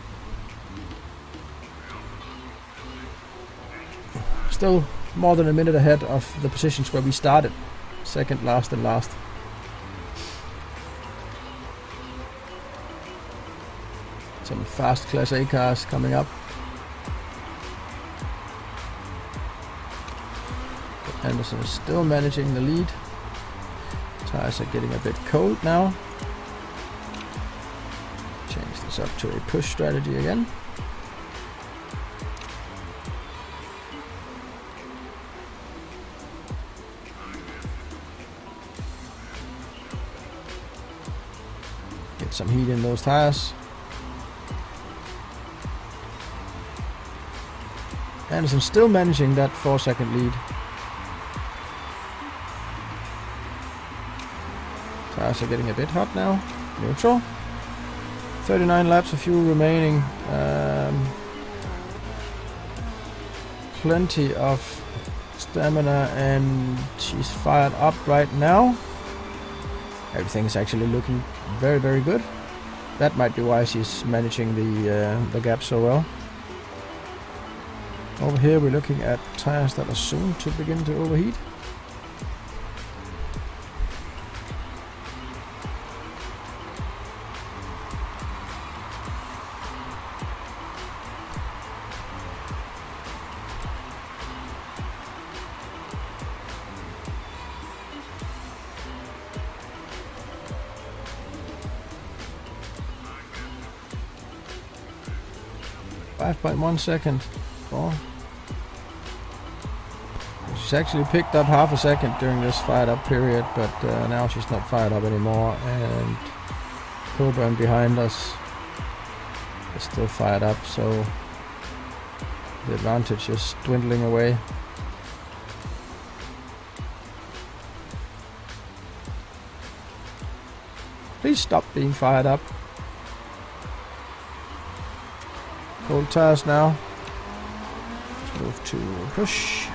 Still more than a minute ahead of the positions where we started. Second, last and last. Some fast Class A cars coming up. But Anderson is still managing the lead. Tires are getting a bit cold now. Change this up to a push strategy again. Get some heat in those tires. Anderson still managing that 4-second lead. Tires are getting a bit hot now. Neutral. 39 laps of fuel remaining. Plenty of stamina, and she's fired up right now. Everything is actually looking very, very good. That might be why she's managing the gap so well. Over here we're looking at tires that are soon to begin to overheat. .1 second. Oh. She's actually picked up half a second during this fired up period, but now she's not fired up anymore, and Coburn behind us is still fired up, so the advantage is dwindling away. Please stop being fired up. Cold tires now. Let's move to push.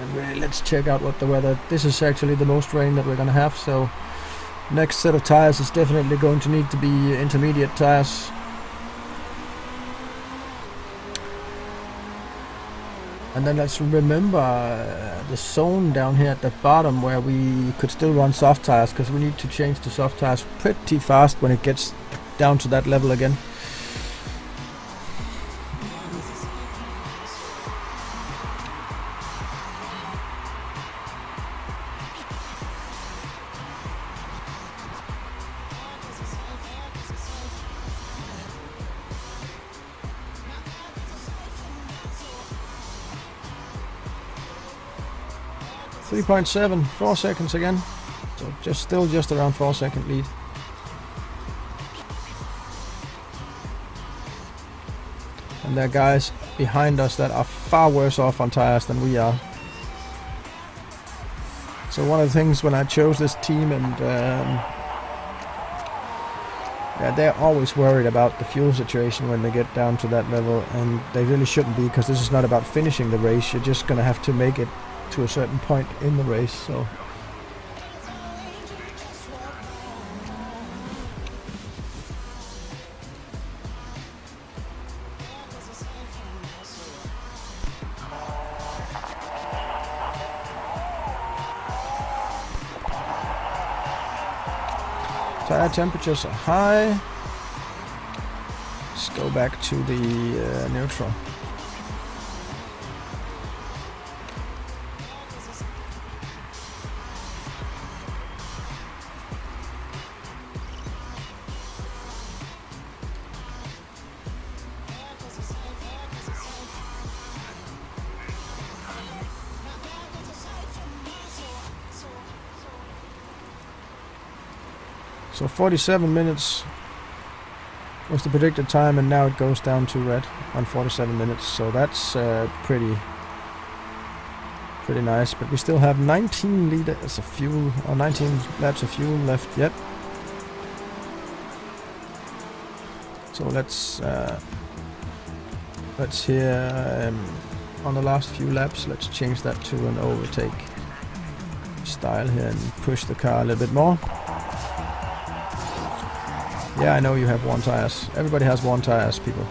And really, let's check out what the weather. This is actually the most rain that we're gonna have, so next set of tires is definitely going to need to be intermediate tires. And then let's remember the zone down here at the bottom where we could still run soft tires, because we need to change to soft tires pretty fast when it gets down to that level again. .7, 4 seconds again, so still just around 4-second lead. And there are guys behind us that are far worse off on tires than we are. So one of the things when I chose this team, and yeah, they're always worried about the fuel situation when they get down to that level, and they really shouldn't be, because this is not about finishing the race. You're just gonna have to make it to a certain point in the race, so Tire temperatures are high. Let's go back to the neutral. So 47 minutes was the predicted time, and now it goes down to red on 47 minutes. So that's pretty nice. But we still have 19 liters of fuel, or 19 laps of fuel left yet. So let's here on the last few laps. Let's change that to an overtake style here and push the car a little bit more. Yeah, I know you have worn tires. Everybody has worn tires, people.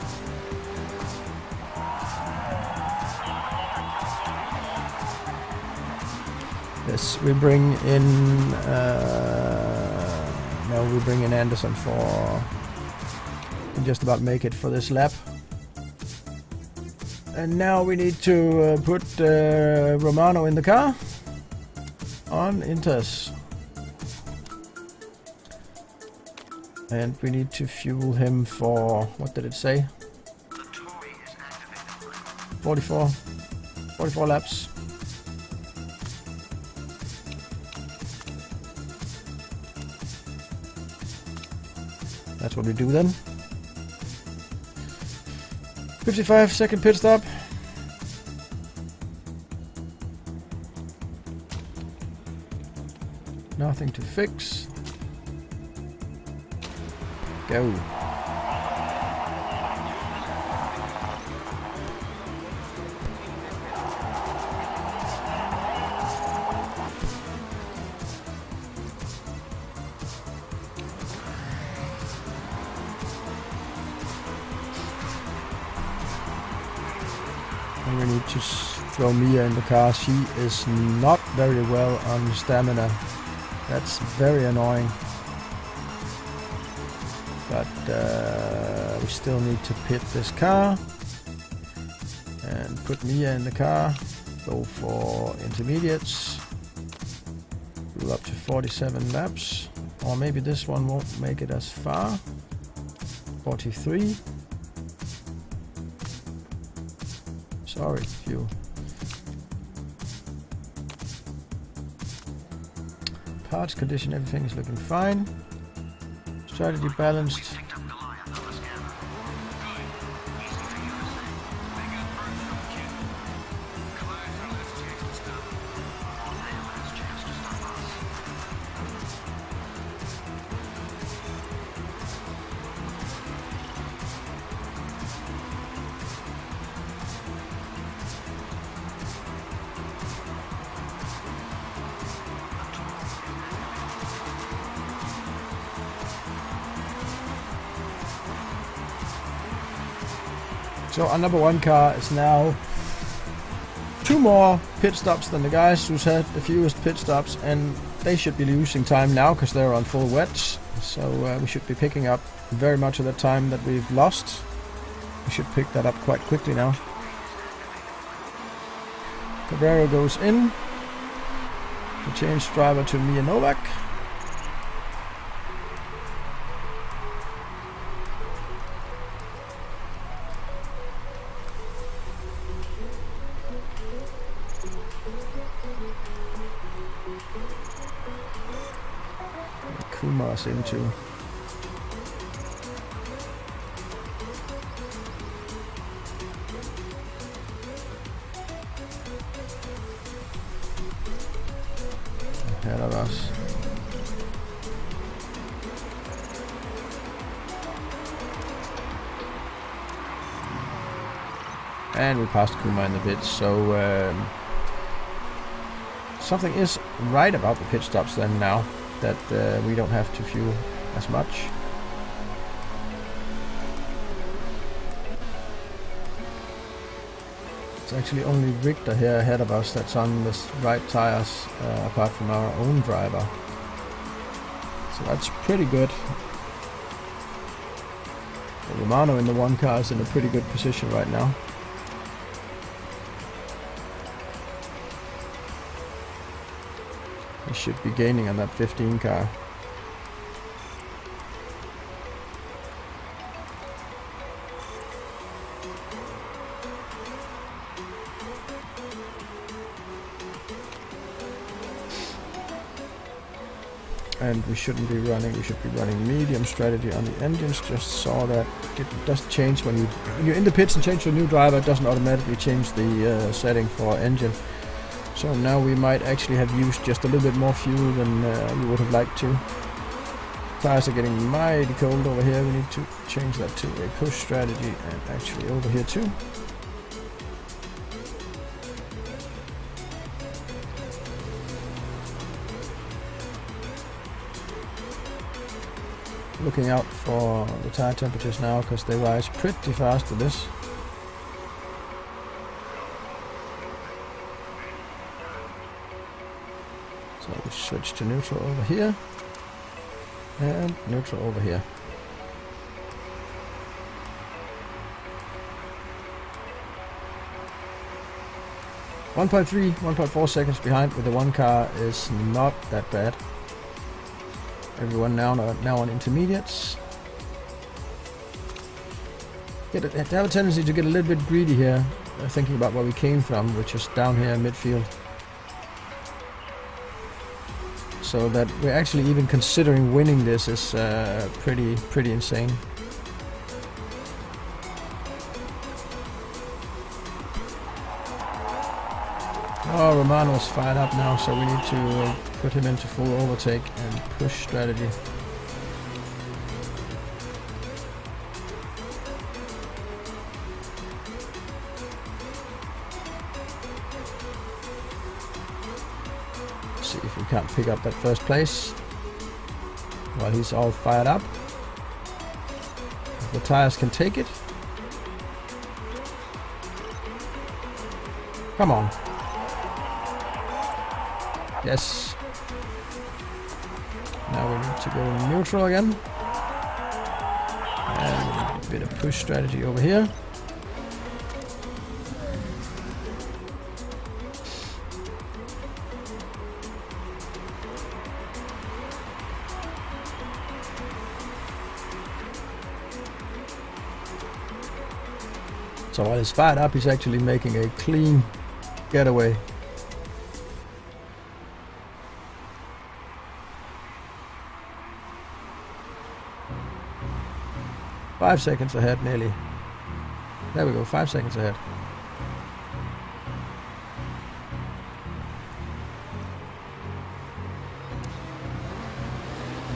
Yes, we bring in... no, we bring in Anderson for... We just about make it for this lap. And now we need to put Romano in the car. On Inters. And we need to fuel him for, what did it say? 44 laps. That's what we do then. 55-second pit stop. Nothing to fix. Go. And we need to throw Mia in the car. She is not very well on stamina. That's very annoying. But we still need to pit this car and put Mia in the car, go for intermediates, do up to 47 laps, or maybe this one won't make it as far. 43. Sorry, fuel. Parts condition, everything is looking fine. Strategy balanced. So our number one car is now 2 more pit stops than the guys who's had the fewest pit stops, and they should be losing time now because they're on full wets. So we should be picking up very much of the time that we've lost. We should pick that up quite quickly now. Cabrera goes in to change driver to Mia Novak. Kuma's into. Ahead of us. And we passed Kuma in the pits, so something is right about the pit stops then now, that we don't have to fuel as much. It's actually only Richter here ahead of us that's on the right tires, apart from our own driver. So that's pretty good. Well, Romano in the one car is in a pretty good position right now. He should be gaining on that 15 car. And we shouldn't be running, we should be running medium strategy on the engines. Just saw that it does change when you're in the pits and change to a new driver, it doesn't automatically change the setting for engine. So now we might actually have used just a little bit more fuel than we would have liked to. Tires are getting mighty cold over here, we need to change that to a push strategy and actually over here too. Looking out for the tire temperatures now because they rise pretty fast to this. So we switch to neutral over here and neutral over here. .4 seconds behind with the one car is not that bad. Everyone now on intermediates. They have a tendency to get a little bit greedy here, thinking about where we came from, which is down here in midfield. So that we're actually even considering winning this is pretty insane. Oh, Romano's fired up now, so we need to put him into full overtake and push strategy. See if we can't pick up that first place while he's all fired up. If the tires can take it. Come on. Yes. Now we need to go neutral again. And a bit of push strategy over here. So while he's fired up, he's actually making a clean getaway. Five seconds ahead, nearly. There we go, 5 seconds ahead.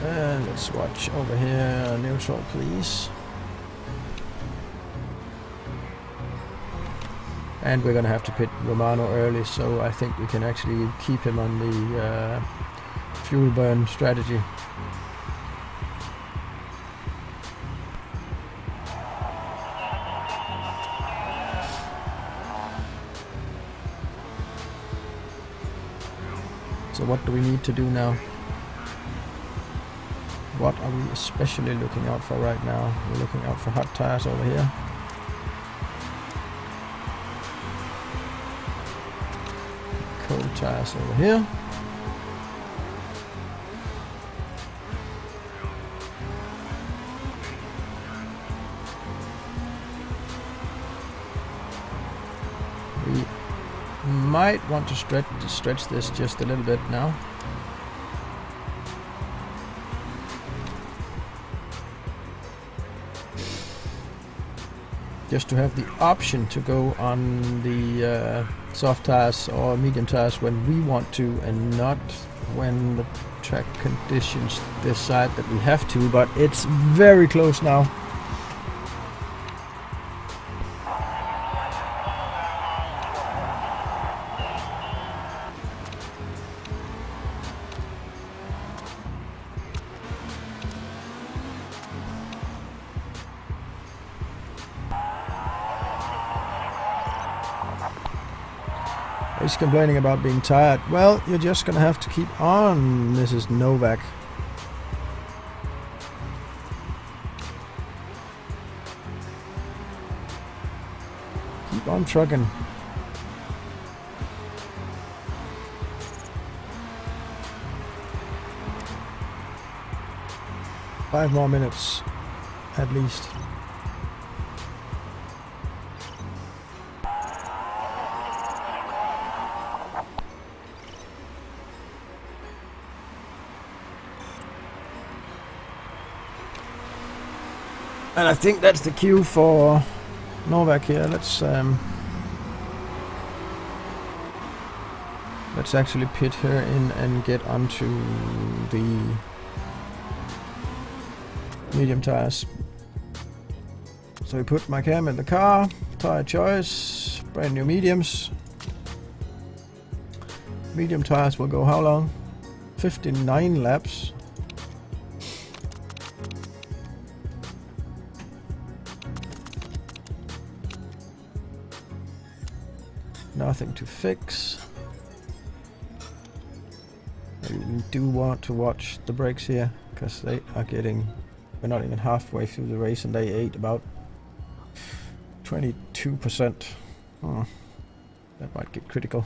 And let's watch over here, neutral please. And we're gonna have to pit Romano early, so I think we can actually keep him on the fuel burn strategy. So what do we need to do now? What are we especially looking out for right now? We're looking out for hot tires over here. Cold tires over here. We might want to stretch this just a little bit now. Just to have the option to go on the soft tires or medium tires when we want to, and not when the track conditions decide that we have to, but it's very close now. He's complaining about being tired. Well, you're just gonna have to keep on, Mrs. Novak. trucking. Five more minutes, at least. And I think that's the cue for Novak here. Let's actually pit her in and get onto the medium tires. So we put my cam in the car, tire choice, brand new mediums. Medium tires will go how long? 59 laps. Nothing to fix. We do want to watch the brakes here, because they are getting, we're not even halfway through the race and they ate about 22%. That might get critical.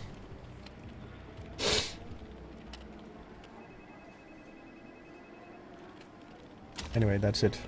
Anyway, that's it.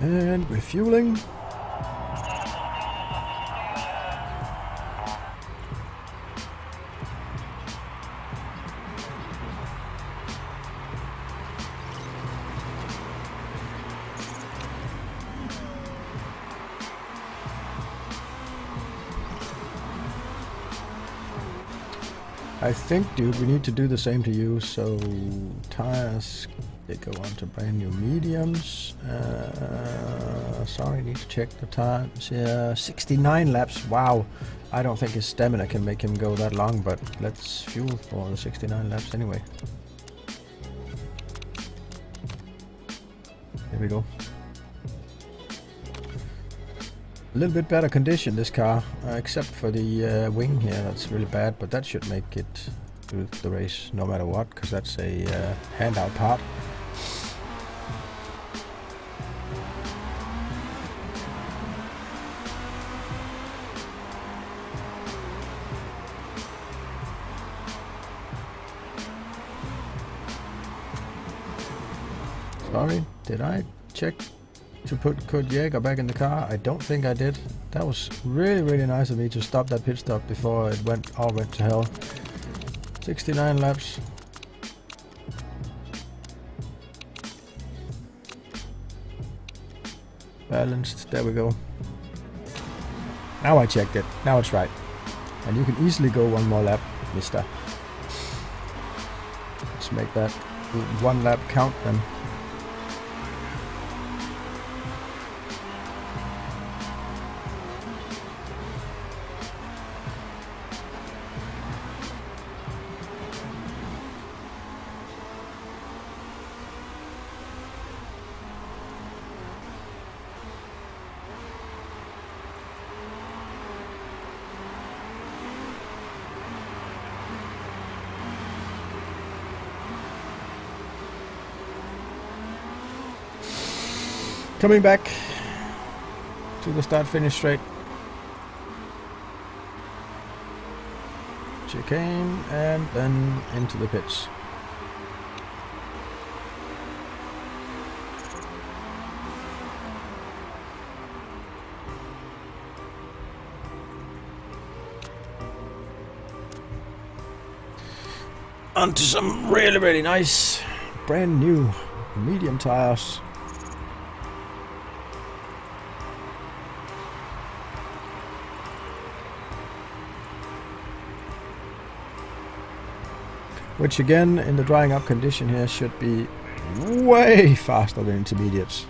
And refueling. I think, dude, we need to do the same to you. So tires, they go on to brand new mediums. Sorry, need to check the times here. 69 laps. Wow. I don't think his stamina can make him go that long, but let's fuel for the 69 laps anyway. Here we go. A little bit better condition, this car, except for the wing here. That's really bad, but that should make it through the race no matter what, because that's a handout part. Sorry, did I check to put Kurt Jäger back in the car? I don't think I did. That was really nice of me to stop that pit stop before it went to hell. 69 laps. Balanced, there we go. Now I checked it, now it's right. And you can easily go one more lap, mister. Let's make that one lap count then. Coming back to the start-finish straight. Chicane and then into the pits. Onto some really nice brand new medium tires. which again in the drying up condition here should be way faster than intermediates.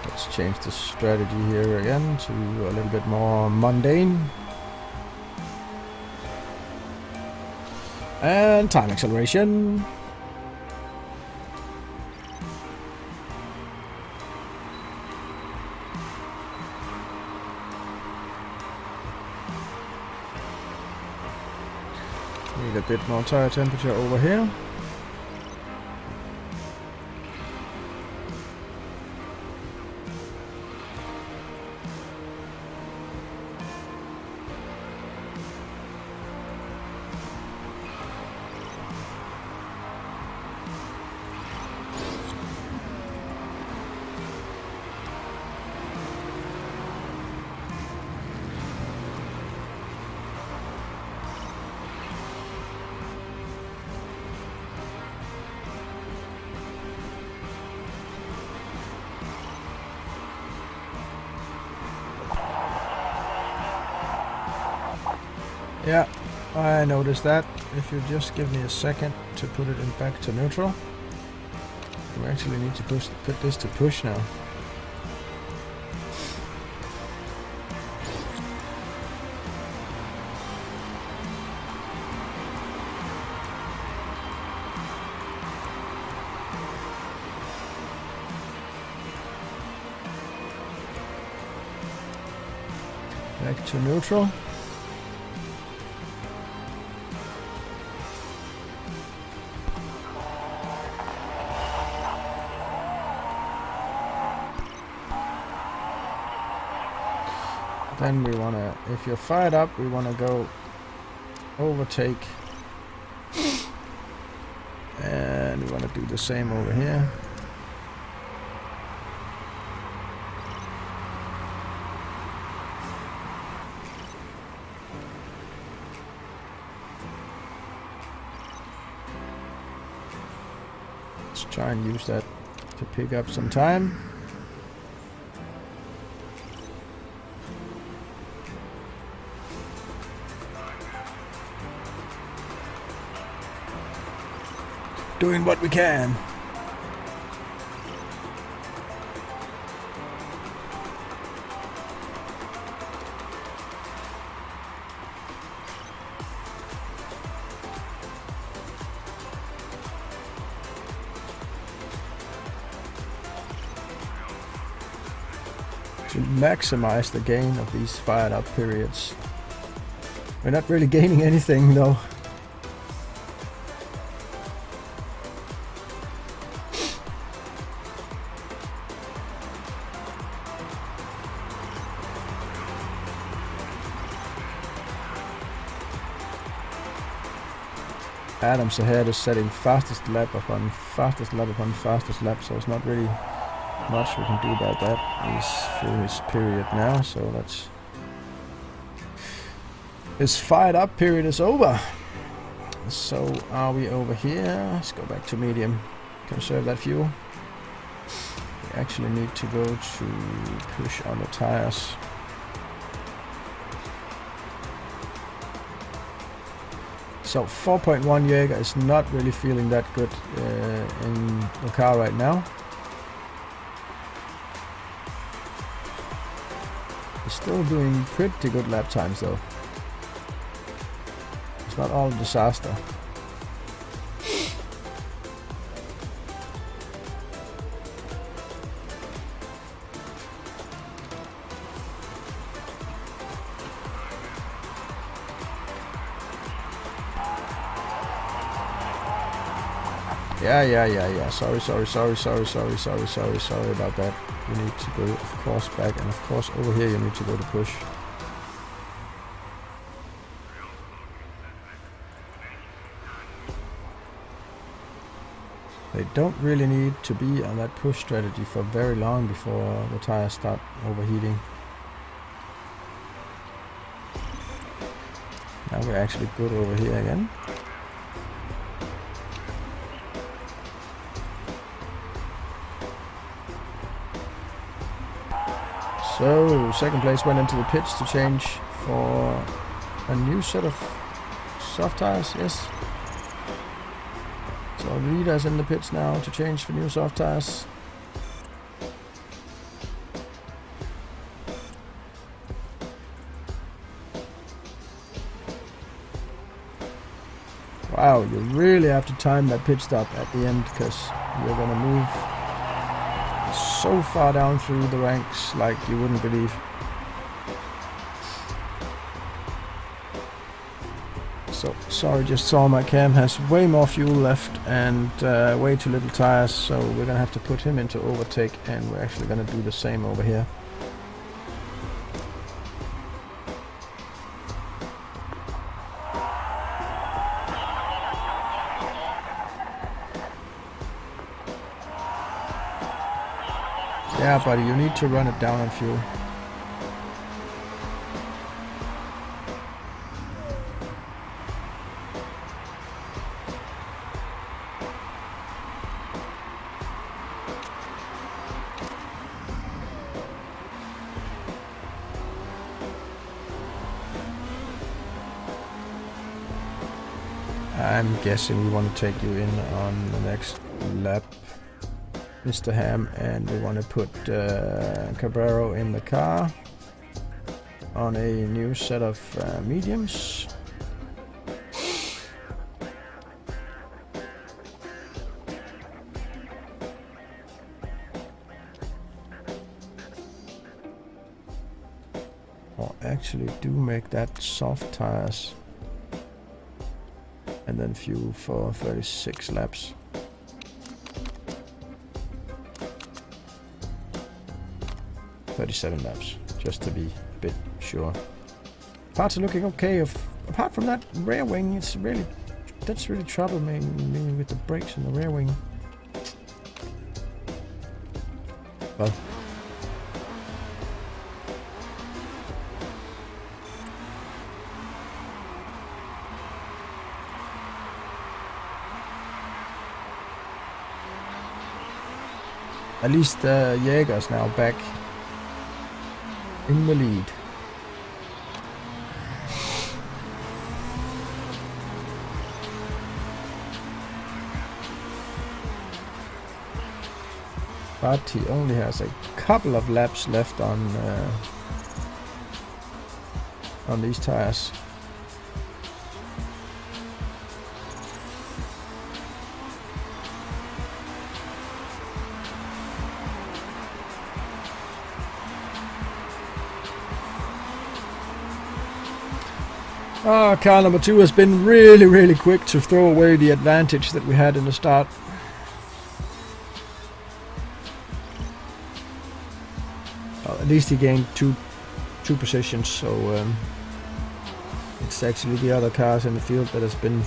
Let's change the strategy here again to a little bit more mundane. And time acceleration. Need a bit more tire temperature over here. Yeah, I noticed that. If you just give me a second to put it in back to neutral. We actually need to put this to push now. Back to neutral. Then we want to, if you're fired up, we want to go overtake. And we want to do the same over here. Let's try and use that to pick up some time. Doing what we can. To maximize the gain of these fired up periods. We're not really gaining anything though. Adams ahead is setting fastest lap upon fastest lap upon fastest lap, so it's not really much we can do about that. He's through his period now, so that's his fired up period is over. So are we over here? Let's go back to medium. Conserve that fuel. We actually need to go to push on the tires. So 4.1 Jaeger is not really feeling that good in the car right now. He's still doing pretty good lap times though. It's not all a disaster. Yeah. Sorry about that. You need to go, of course, back, and of course over here you need to go to push. They don't really need to be on that push strategy for very long before the tires start overheating. Now we're actually good over here again. So, second place went into the pits to change for a new set of soft tires, yes. So Rita's in the pits now to change for new soft tires. Wow, you really have to time that pit stop at the end because you're gonna move so far down through the ranks like you wouldn't believe. So sorry, just saw my cam has way more fuel left and way too little tires, so we're gonna have to put him into overtake, and we're actually gonna do the same over here. Yeah, buddy, you need to run it down on fuel. I'm guessing we want to take you in on the next lap, Mr. Ham, and we want to put Cabrero in the car on a new set of mediums. Or actually do make that soft tires and then fuel for 36 laps. .37 laps, just to be a bit sure. Parts are looking okay. Apart from that rear wing, that's really troubling me with the brakes and the rear wing. Well, at least Jaeger's now back in the lead. But he only has a couple of laps left on these tires. Car number 2 has been really quick to throw away the advantage that we had in the start. Well, at least he gained two positions, so it's actually the other cars in the field that has been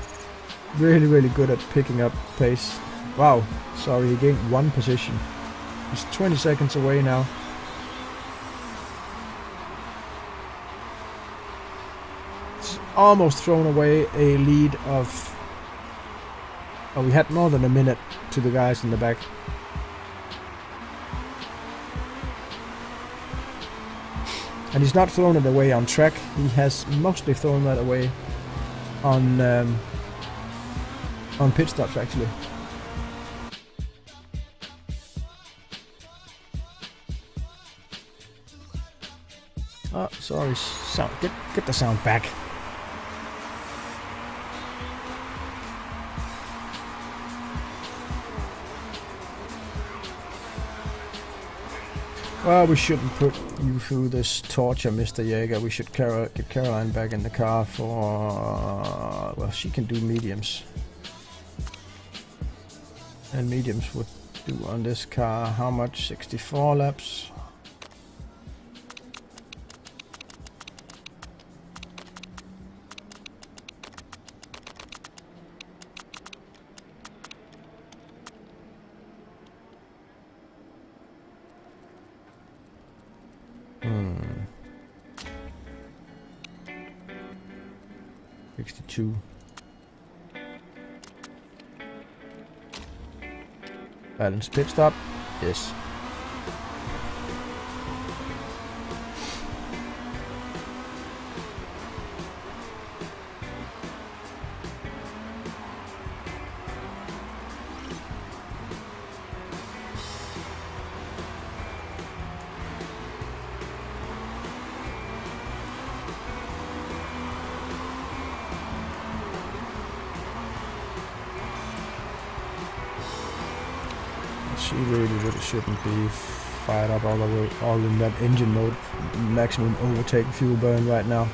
really good at picking up pace. Wow, sorry, he gained 1 position. He's 20 seconds away now. Almost thrown away a lead of... Oh, we had more than a minute to the guys in the back. And he's not thrown it away on track. He has mostly thrown that away on pit stops, actually. Oh, sorry. Sound. Get the sound back. Well, we shouldn't put you through this torture, Mr. Jaeger. We should get Caroline back in the car for... well, she can do mediums. And mediums would do on this car, how much? 64 laps? 62. Balance pit stop. Yes. She really shouldn't be fired up all in that engine mode. Maximum overtake fuel burn right now.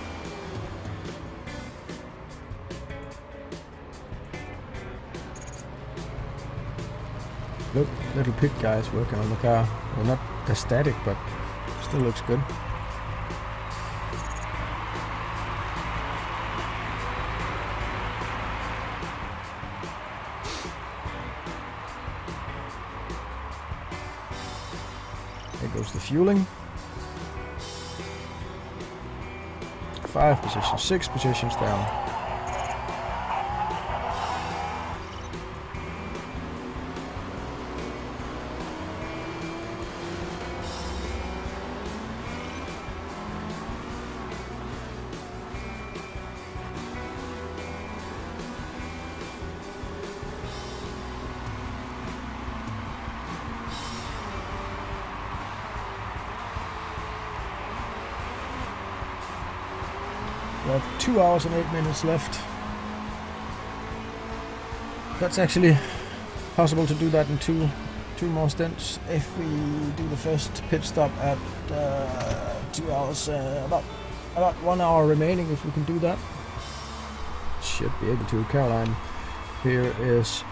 Look, little pit guys working on the car. Well, not aesthetic, but still looks good. There goes the fueling. 5 positions, 6 positions down. We have 2 hours and 8 minutes left. That's actually possible to do that in two more stints if we do the first pit stop at 2 hours. About 1 hour remaining if we can do that. Should be able to. Caroline here is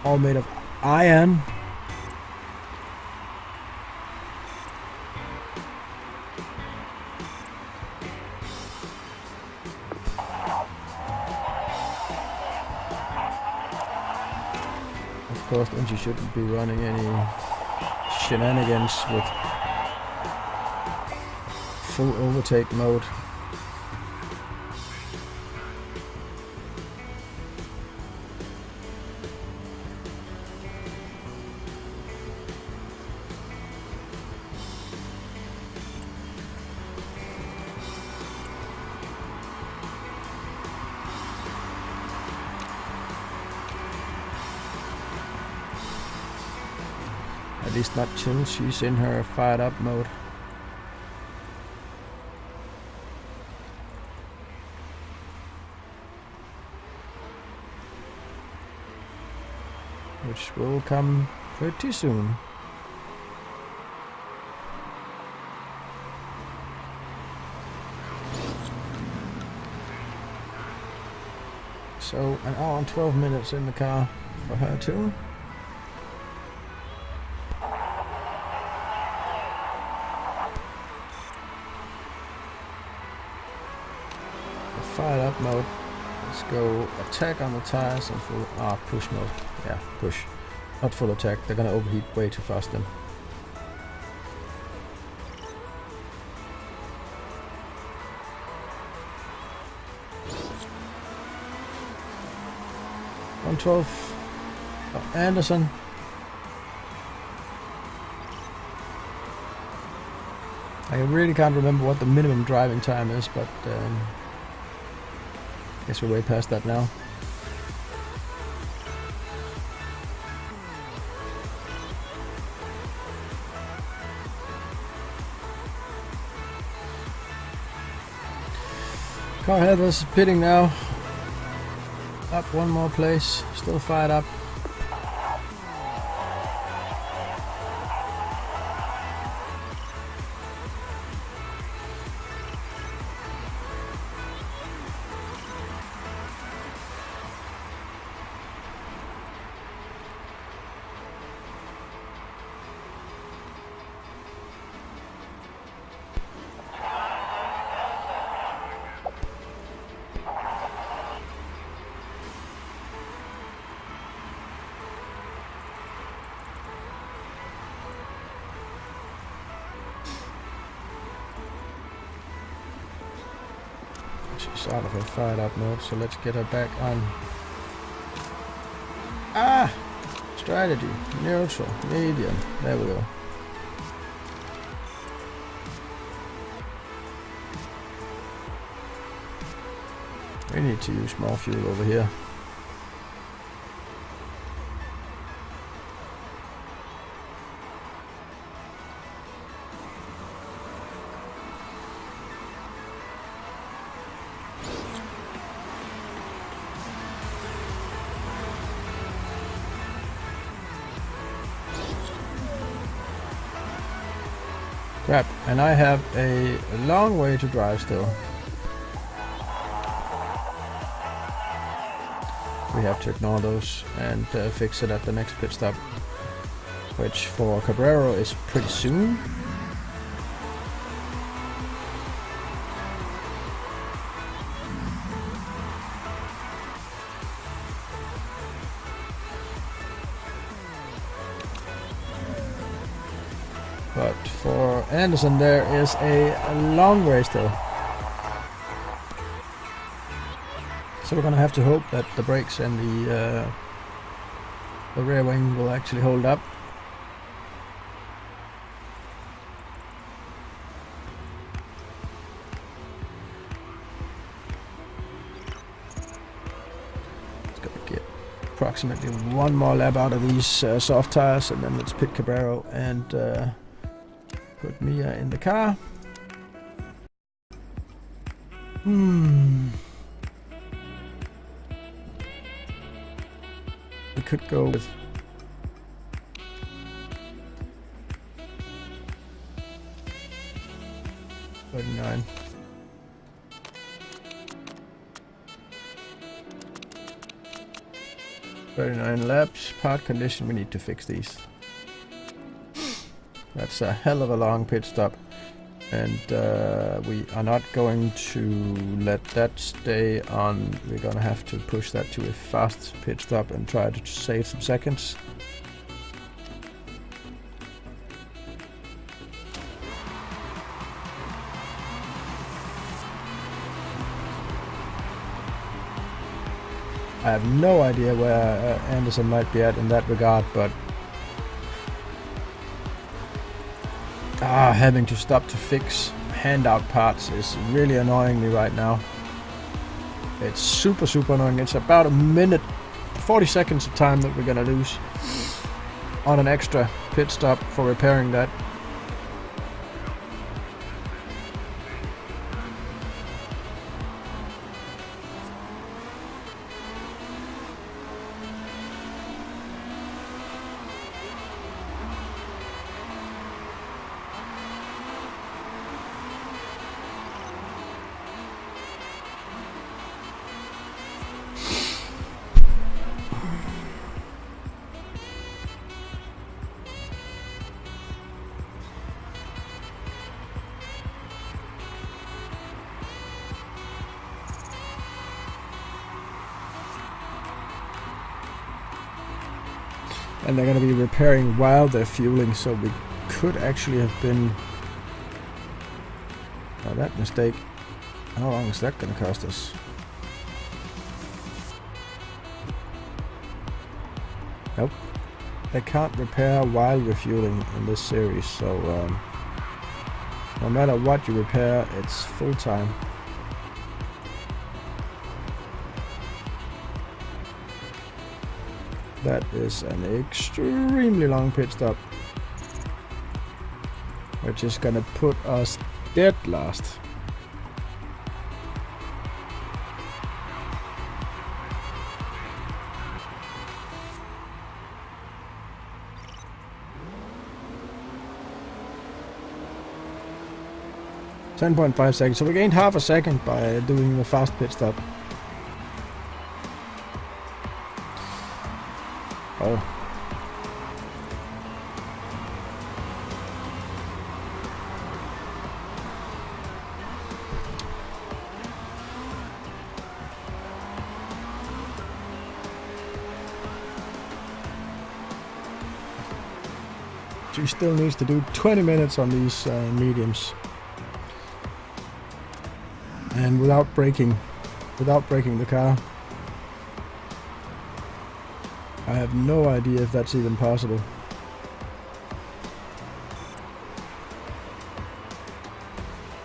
all made of iron. Of course, then she shouldn't be running any shenanigans with full overtake mode. At least not till she's in her fired up mode. Which will come pretty soon. So 1 hour and 12 minutes in the car for her too. Fired up mode. Let's go attack on the tires and full push mode. Yeah, push. Not full attack, they're gonna overheat way too fast then. $112. Anderson. I really can't remember what the minimum driving time is, but guess we're way past that now. Car ahead was pitting now. Up one more place, still fired up. She's out of her fired up mode, so let's get her back on. Ah! Strategy, neutral, medium. There we go. We need to use more fuel over here. Crap, and I have a long way to drive still. We have to ignore those and fix it at the next pit stop, which for Cabrero is pretty soon. But for Anderson there is a long way still. So we're gonna have to hope that the brakes and the rear wing will actually hold up. It's gonna get approximately one more lap out of these soft tires, and then let's pit Cabrero and put Mia in the car. We could go with $39. $39 laps. Part condition. We need to fix these. That's a hell of a long pit stop, and we are not going to let that stay on. We're gonna have to push that to a fast pit stop and try to save some seconds. I have no idea where Anderson might be at in that regard, but having to stop to fix handout parts is really annoying me right now. It's super annoying. It's about a minute, 40 seconds of time that we're gonna lose on an extra pit stop for repairing that. And they're going to be repairing while they're fueling, so we could actually have been... Oh, that mistake. How long is that going to cost us? Nope. They can't repair while refueling in this series, so no matter what you repair, it's full time. That is an extremely long pit stop, which is gonna put us dead last. .5 seconds, so we gained half a second by doing the fast pit stop. Oh. She still needs to do 20 minutes on these mediums. and without breaking the car. I have no idea if that's even possible.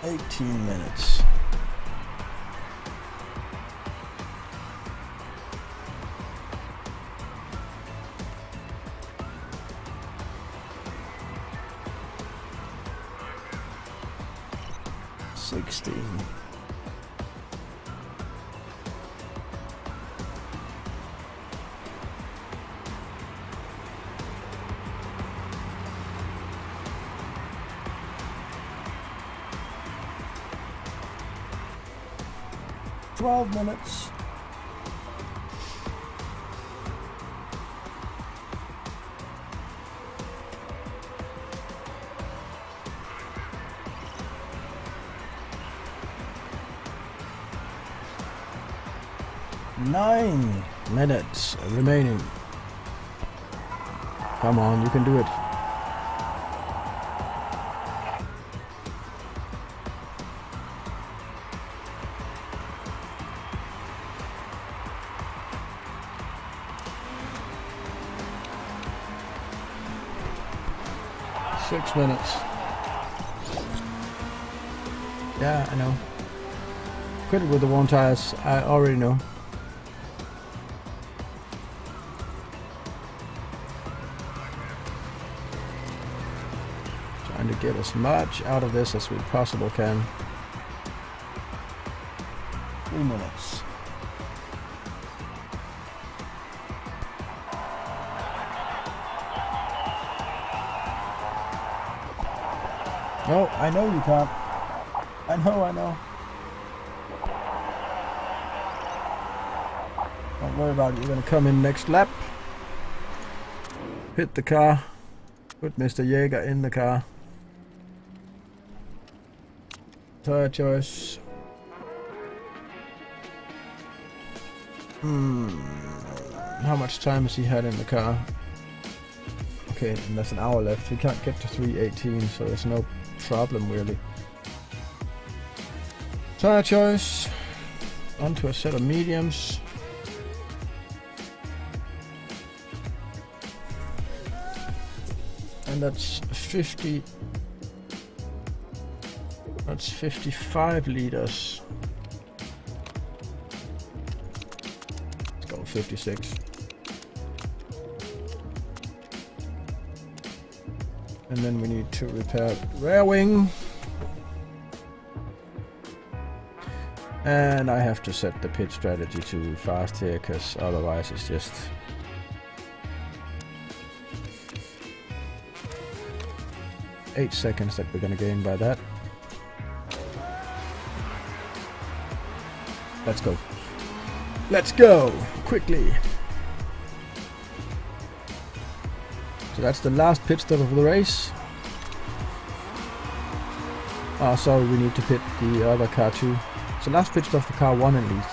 "18 minutes. "12 minutes. "9 minutes remaining. Come on, you can do it. "6 minutes. Yeah, I know. Quit it with the worn tires. I already know. Trying to get as much out of this as we possibly can. 3 minutes. No, I know you can't. I know. Don't worry about it. You're gonna come in next lap. Hit the car. Put Mr. Jaeger in the car. Tire choice. How much time has he had in the car? Okay, and there's an hour left. We can't get to 3:18, so there's no problem really. Tire choice. Onto a set of mediums. And that's 50. That's 55 liters. Let's go 56. And then we need to repair the rear wing. And I have to set the pit strategy to fast here, because otherwise it's just... eight seconds that we're gonna gain by that. Let's go. Let's go! Quickly! So that's the last pit stop of the race. Oh, sorry, we need to pit the other car too. So last pit stop for car 1 at least.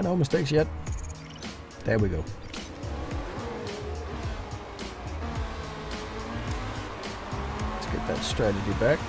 No mistakes yet. There we go. Let's get that strategy back.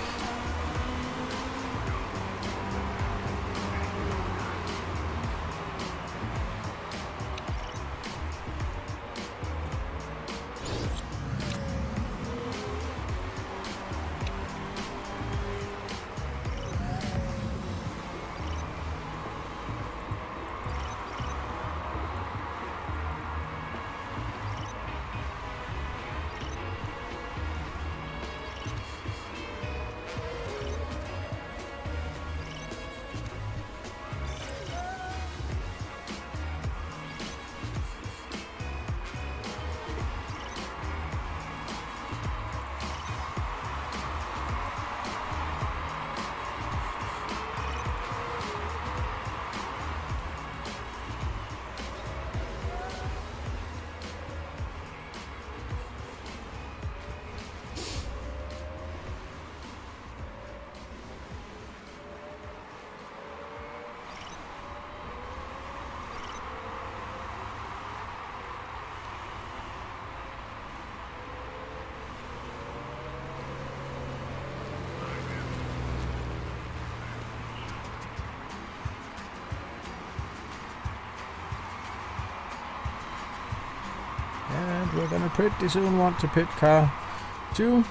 we're gonna pretty soon want to pit car 2.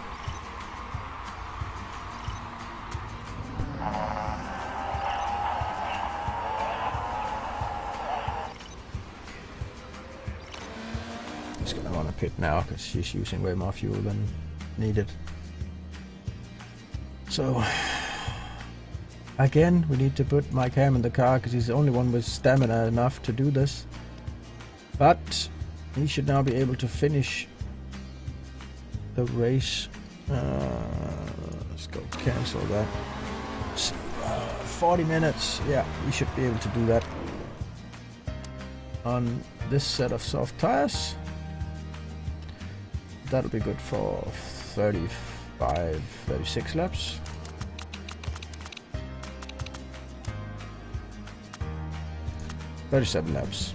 Just gonna want to pit now because she's using way more fuel than needed. So again, we need to put Mike Ham in the car because he's the only one with stamina enough to do this. But he should now be able to finish the race. Let's go cancel that. 40 minutes. Yeah, we should be able to do that on this set of soft tires. That'll be good for 35, 36 laps. "37 laps.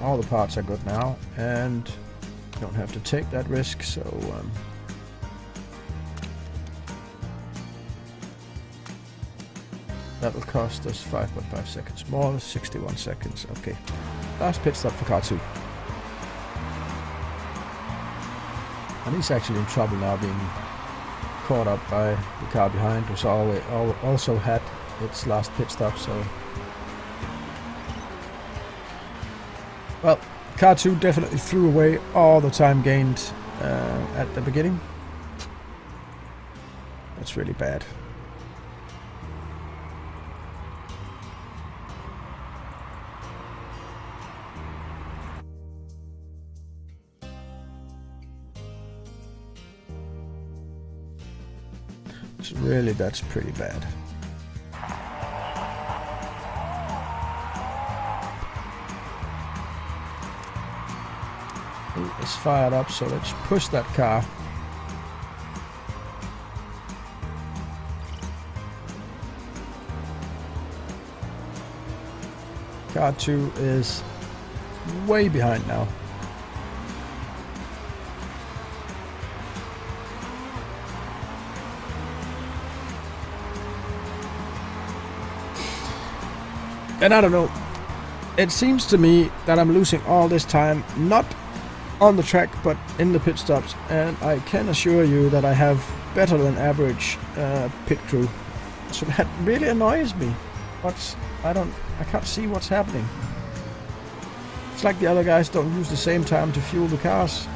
All the parts are good now, and don't have to take that risk, so that will cost us 5.5 seconds more, 61 seconds. Okay, last pit stop for car 2. And he's actually in trouble now, being caught up by the car behind, which also had its last pit stop, so... Well, car 2 definitely threw away all the time gained at the beginning. That's really bad. Really, that's pretty bad. He is fired up, so let's push that car. Car 2 is way behind now. And I don't know, it seems to me that I'm losing all this time, not on the track, but in the pit stops. And I can assure you that I have better than average pit crew. So that really annoys me. I can't see what's happening. It's like the other guys don't use the same time to fuel the cars.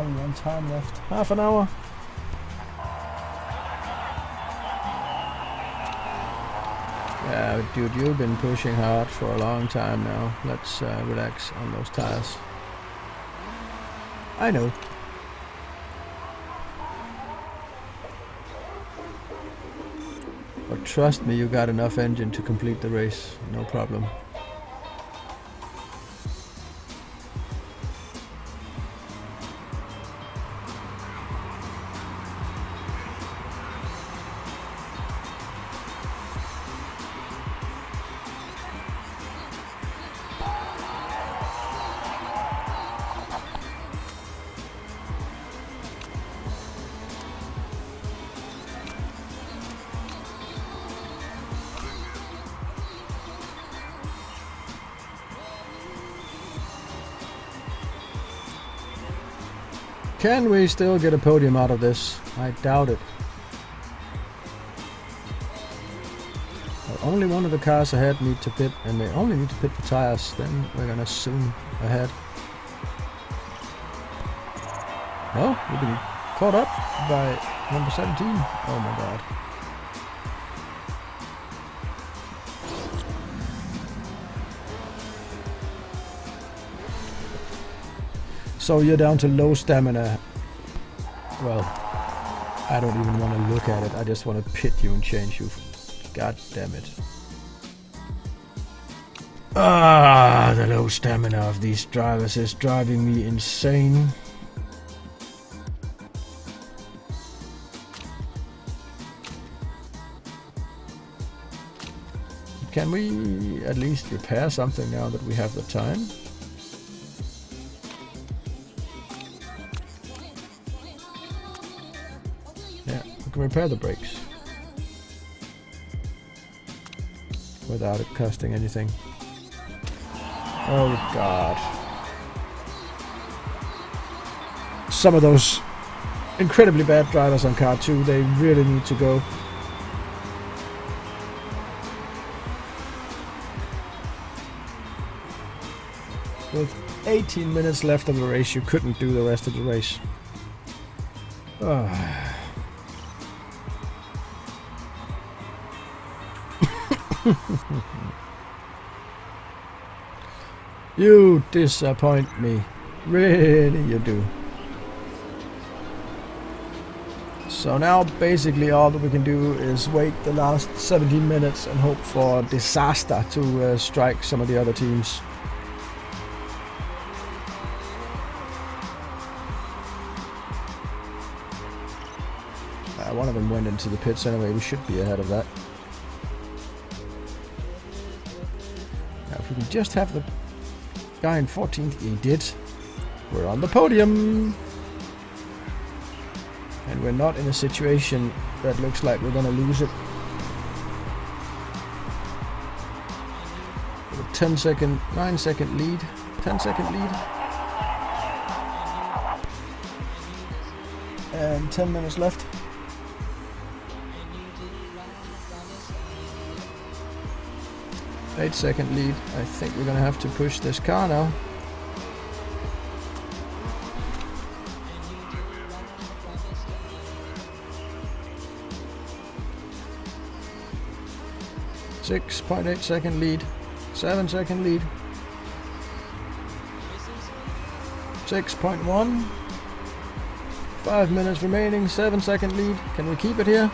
One time left. Half an hour. Yeah, dude, you've been pushing hard for a long time now. Let's relax on those tires. I know. But trust me, you got enough engine to complete the race. No problem. Can we still get a podium out of this? I doubt it. But only one of the cars ahead need to pit, and they only need to pit for tires, then we're gonna zoom ahead. No, we've been caught up by number 17. Oh my god. So you're down to low stamina. Well, I don't even want to look at it. I just want to pit you and change you. God damn it. Ah, the low stamina of these drivers is driving me insane. Can we at least repair something now that we have the time? Yeah, we can repair the brakes without it costing anything. Oh god. Some of those incredibly bad drivers on car 2, they really need to go. With 18 minutes left of the race, you couldn't do the rest of the race. You disappoint me. Really, you do. So now basically all that we can do is wait the last 17 minutes and hope for disaster to strike some of the other teams. One of them went into the pits anyway. We should be ahead of that. Now if we can just have the guy in 14th, he did. We're on the podium. And we're not in a situation that looks like we're gonna lose it. With a 9-second lead. 10-second lead. And 10 minutes left. Eight-second lead. I think we're gonna have to push this car now. .8-second lead. 7-second lead. 6.1. 5 minutes remaining. 7-second lead. Can we keep it here?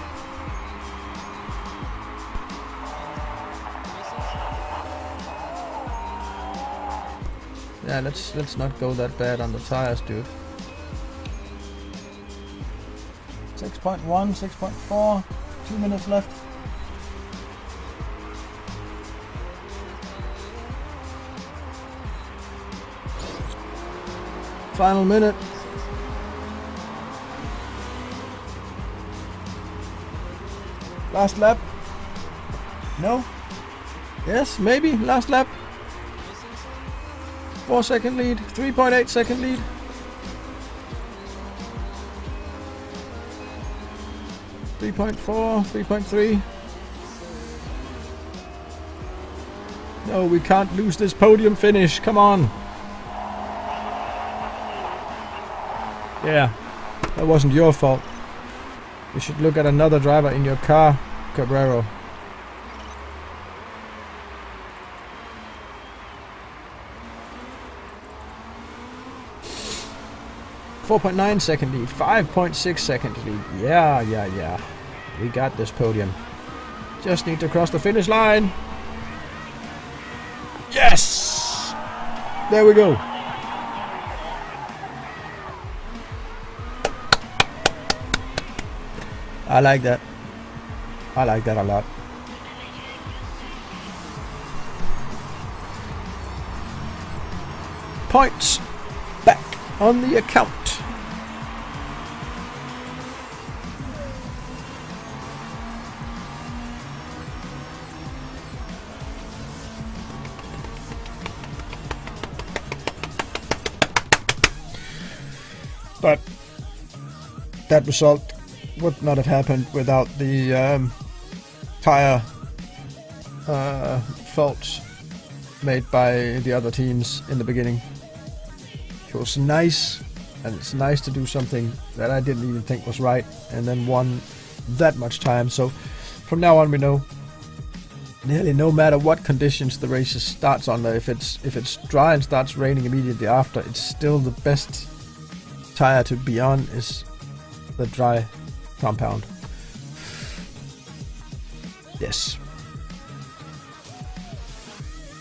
Yeah, let's not go that bad on the tires, dude. 6.1, 6.4, 2 minutes left. Final minute. Last lap. No? Yes, maybe. Last lap. 4-second lead. 3.8-second lead. .4, 3.3. No, we can't lose this podium finish. Come on. Yeah, that wasn't your fault. You should look at another driver in your car, Cabrero. .9-second lead, 5.6-second lead. Yeah. We got this podium. Just need to cross the finish line. Yes! There we go. I like that. I like that a lot. Points back on the account. But that result would not have happened without the tire faults made by the other teams in the beginning. It was nice, and it's nice to do something that I didn't even think was right, and then won that much time. So from now on, we know nearly no matter what conditions the race starts under. If it's dry and starts raining immediately after, it's still the best tire to be on is the dry compound. Yes.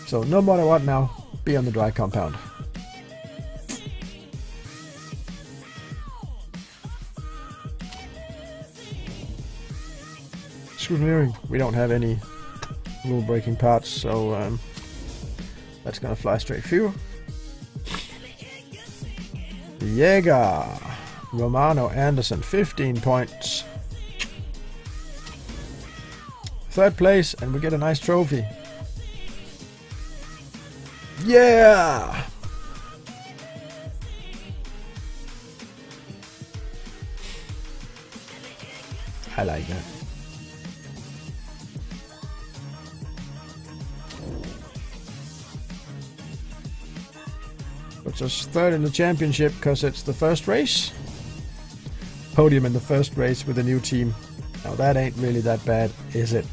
So no matter what now, be on the dry compound. Scrutineering. We don't have any rule-breaking parts, so that's gonna fly straight through. Jaeger. Romano Anderson, 15 points. Third place, and we get a nice trophy. Yeah! I like that. Puts us third in the championship because it's the first race. Podium in the first race with a new team. Now that ain't really that bad, is it?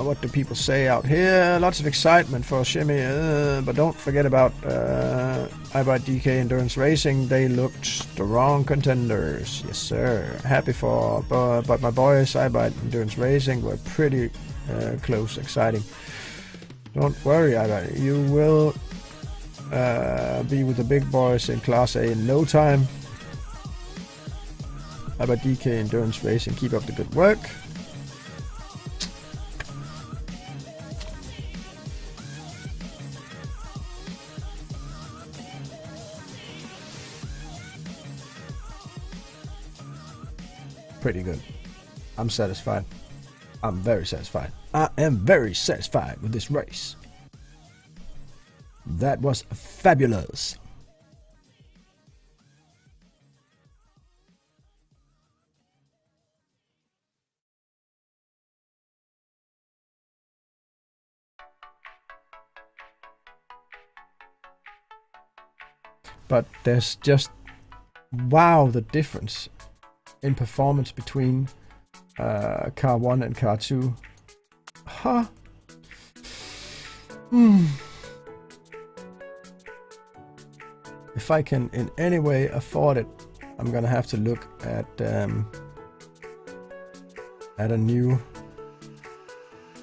What do people say out here? Lots of excitement for Shimmy, but don't forget about iBite DK Endurance Racing. They looked strong contenders. Yes, sir. Happy for, but my boys, iBite Endurance Racing, were pretty close, exciting. Don't worry, iBite. You will be with the big boys in Class A in no time. iBite DK Endurance Racing, keep up the good work. Pretty good. I'm satisfied. I'm very satisfied. I am very satisfied with this race. That was fabulous. But there's just, wow, the difference in performance between car 1 and car 2. Huh. If I can in any way afford it, I'm gonna have to look at a new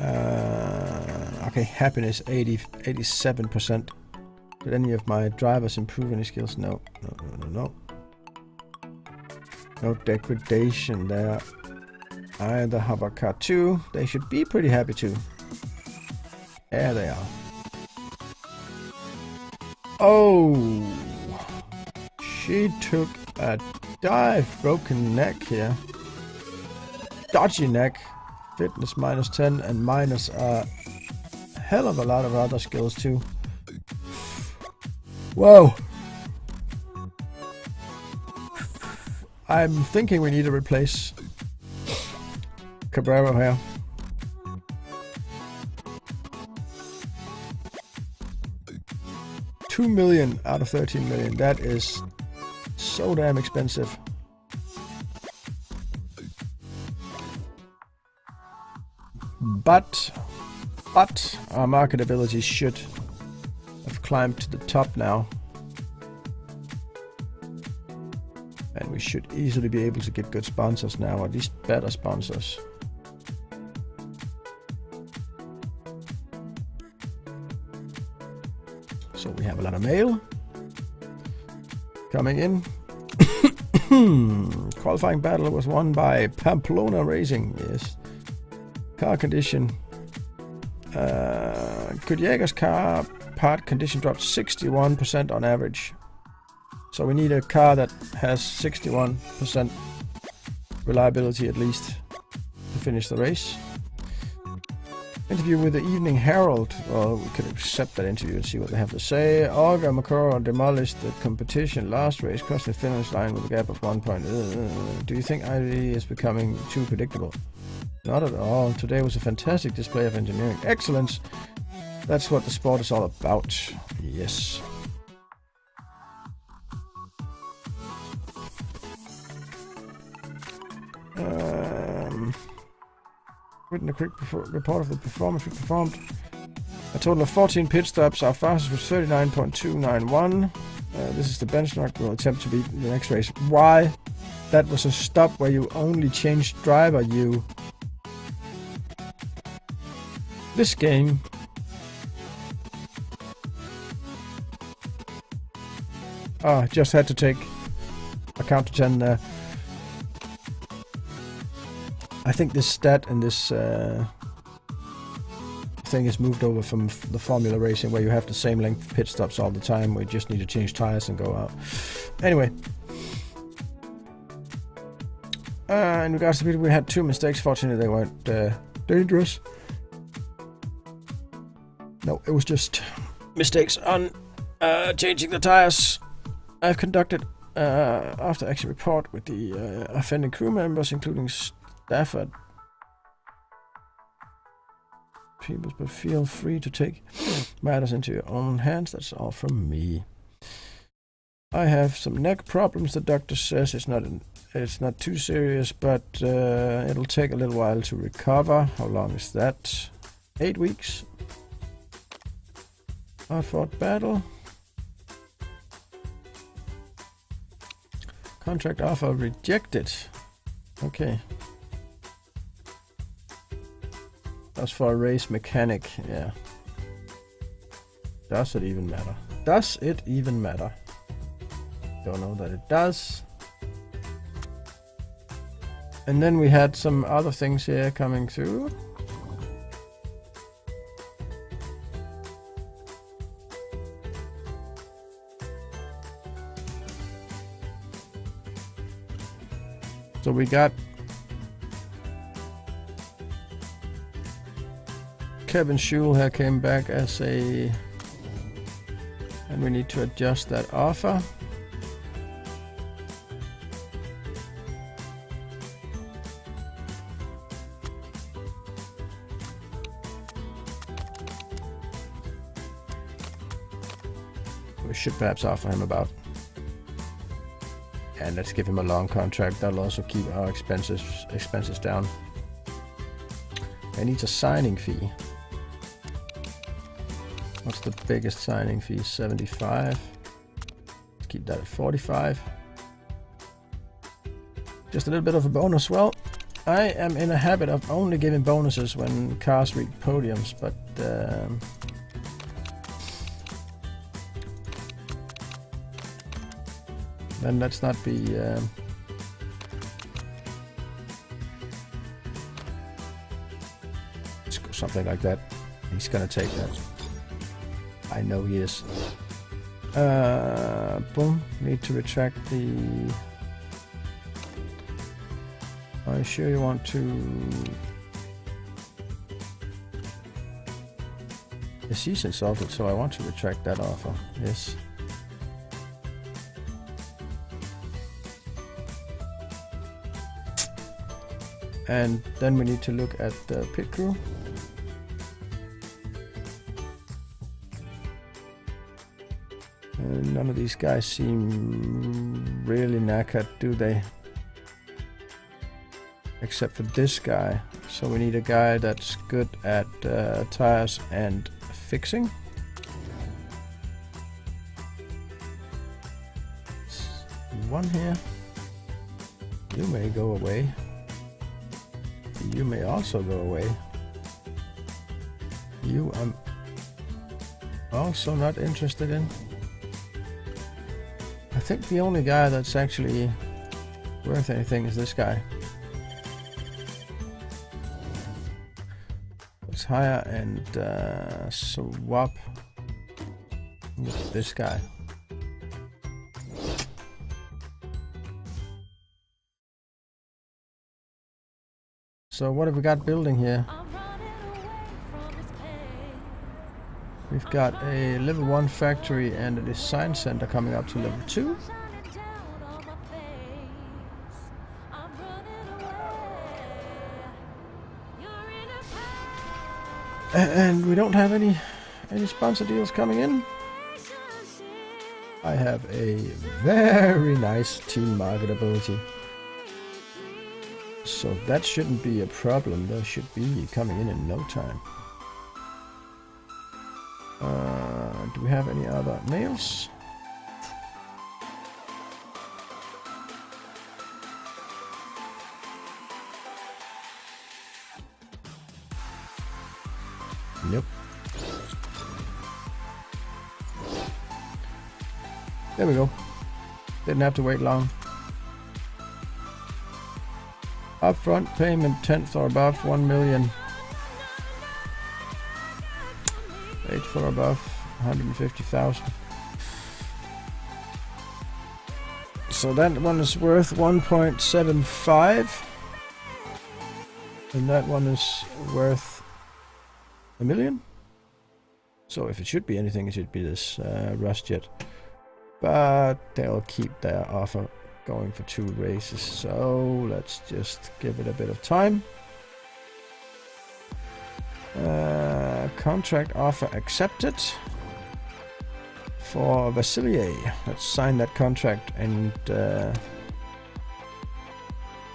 okay, happiness 87%. Did any of my drivers improve any skills? No. No degradation there. Either. How about car 2? They should be pretty happy too. There they are. Oh, she took a dive. Broken neck here. Dodgy neck. Fitness -10 and minus a hell of a lot of other skills too. Whoa. I'm thinking we need to replace Cabrera here. $2 million out of 13 million. That is so damn expensive. But our marketability should have climbed to the top now. And we should easily be able to get good sponsors now, or at least better sponsors. So we have a lot of mail coming in. Qualifying battle was won by Pamplona Racing. Yes. Car condition. Could Jaeger's car part condition drop 61% on average? So we need a car that has 61% reliability at least to finish the race. Interview with the Evening Herald. Well, we could accept that interview and see what they have to say. Olga Makoro demolished the competition last race, crossing the finish line with a gap of 1 point. Do you think IDE is becoming too predictable? Not at all. Today was a fantastic display of engineering excellence. That's what the sport is all about. Yes. Written a quick report of the performance we performed at total of 14 pit stops. Our fastest was 39.291. This is the benchmark. We'll attempt to beat the next race. Why? That was a stop where you only changed driver. This game. Oh, just had to take a count to 10 there. I think this stat and this thing is moved over from the Formula Racing where you have the same length pit stops all the time, where you just need to change tires and go out. Anyway. In regards to people, we had 2 mistakes. Fortunately, they weren't dangerous. No, it was just mistakes on changing the tires. I've conducted after action report with the offending crew members, including Stafford. People, but feel free to take matters into your own hands. That's all from me. I have some neck problems. The doctor says it's not too serious, but it'll take a little while to recover. How long is that? 8 weeks. Hard-fought battle. Contract offer rejected. Okay. That's for a race mechanic, yeah. Does it even matter? Does it even matter? Don't know that it does. And then we had some other things here coming through. So we got Kevin Schul here came back as a, and we need to adjust that offer. We should perhaps offer him about. And let's give him a long contract. That'll also keep our expenses down. He needs a signing fee. What's the biggest signing fee? 75. Let's keep that at 45. Just a little bit of a bonus. Well, I am in a habit of only giving bonuses when cars reach podiums, but then let's not be let's go something like that. He's gonna take that. I know he is. Boom. Need to retract the. Are you sure you want to? Yes, he's insulted, so I want to retract that offer. Yes. And then we need to look at the pit crew. And none of these guys seem really knackered, do they? Except for this guy. So we need a guy that's good at tires and fixing. One here. You may go away. You may also go away. You I'm also not interested in. I think the only guy that's actually worth anything is this guy. Let's hire and swap with this guy. So what have we got building here? We've got a level 1 factory and a design center coming up to level 2. And we don't have any sponsor deals coming in. I have a very nice team marketability. So that shouldn't be a problem. Those should be coming in no time. Do we have any other mails? Nope. There we go. Didn't have to wait long. Upfront payment 10th or above 1 million. Wait for above 150,000. So that one is worth 1.75. And that one is worth 1 million. So if it should be anything, it should be this Rust Jet. But they'll keep their offer going for 2 races. So let's just give it a bit of time. Contract offer accepted for Vasilier. Let's sign that contract and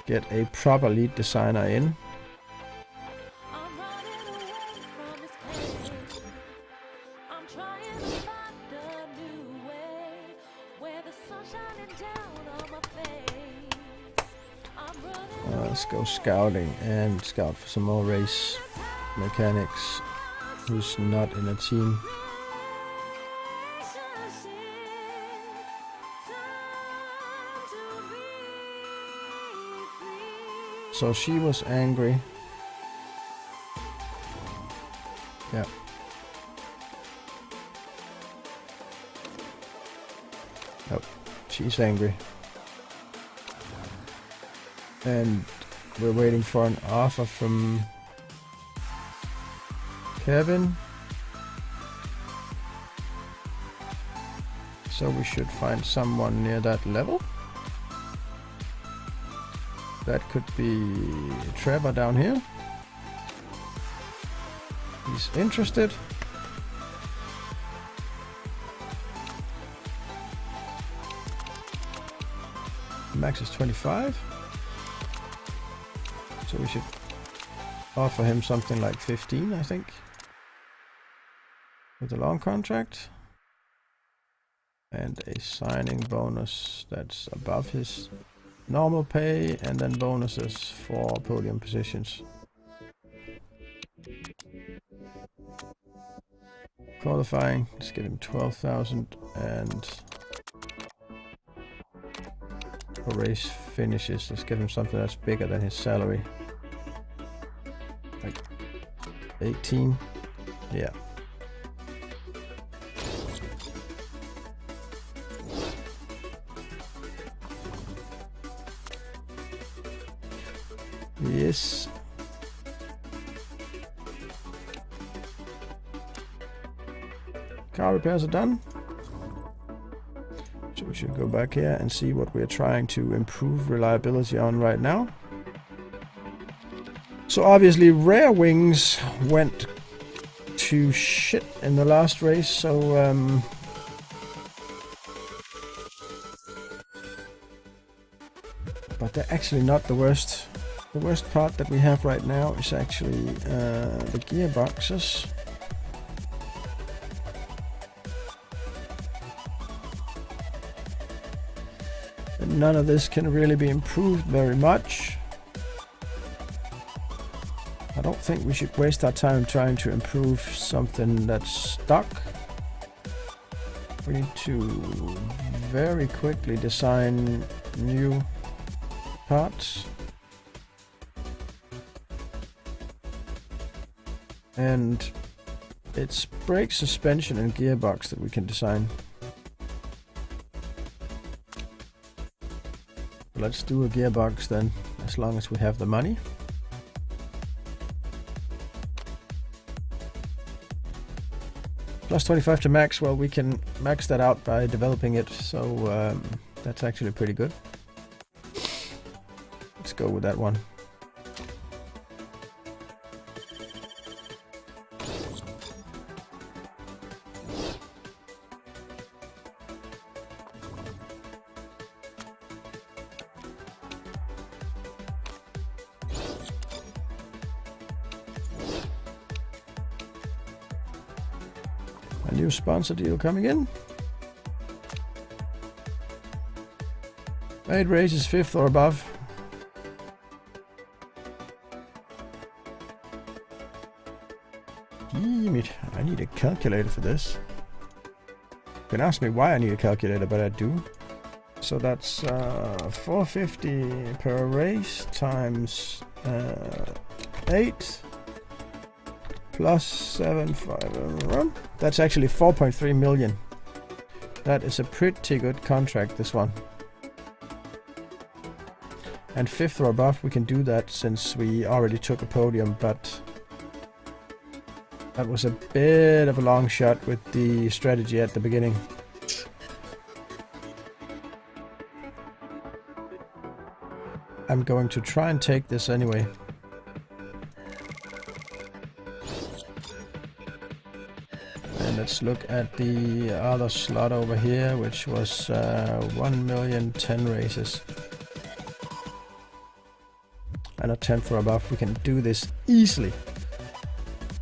get a proper lead designer in. Let's go scouting and scout for some more race mechanics who's not in a team. So she was angry. Yeah. Nope. She's angry. And we're waiting for an offer from Kevin. So we should find someone near that level. That could be Trevor down here. He's interested. Max is 25. So we should offer him something like 15, I think, with a long contract and a signing bonus that's above his normal pay, and then bonuses for podium positions. Qualifying, let's give him 12,000, and for race finishes, let's give him something that's bigger than his salary. Like 18. Yeah. Yes. Car repairs are done. So we should go back here and see what we're trying to improve reliability on right now. So obviously rear wings went to shit in the last race, so but they're actually not the worst. The worst part that we have right now is actually the gearboxes. And none of this can really be improved very much. I don't think we should waste our time trying to improve something that's stuck. We need to very quickly design new parts. And it's brake suspension and gearbox that we can design. Let's do a gearbox then, as long as we have the money. Plus 25 to max, well, we can max that out by developing it, so that's actually pretty good. Let's go with that one. A new sponsor deal coming in. 8 races, 5th or above. Damn it, I need a calculator for this. You can ask me why I need a calculator, but I do. So that's 450 per race times 8 plus 7.5. That's actually 4.3 million. That is a pretty good contract, this one. And 5th or above, we can do that since we already took a podium, but that was a bit of a long shot with the strategy at the beginning. I'm going to try and take this anyway. And let's look at the other slot over here, which was 1,010,000 races. And a 10th or above, we can do this easily.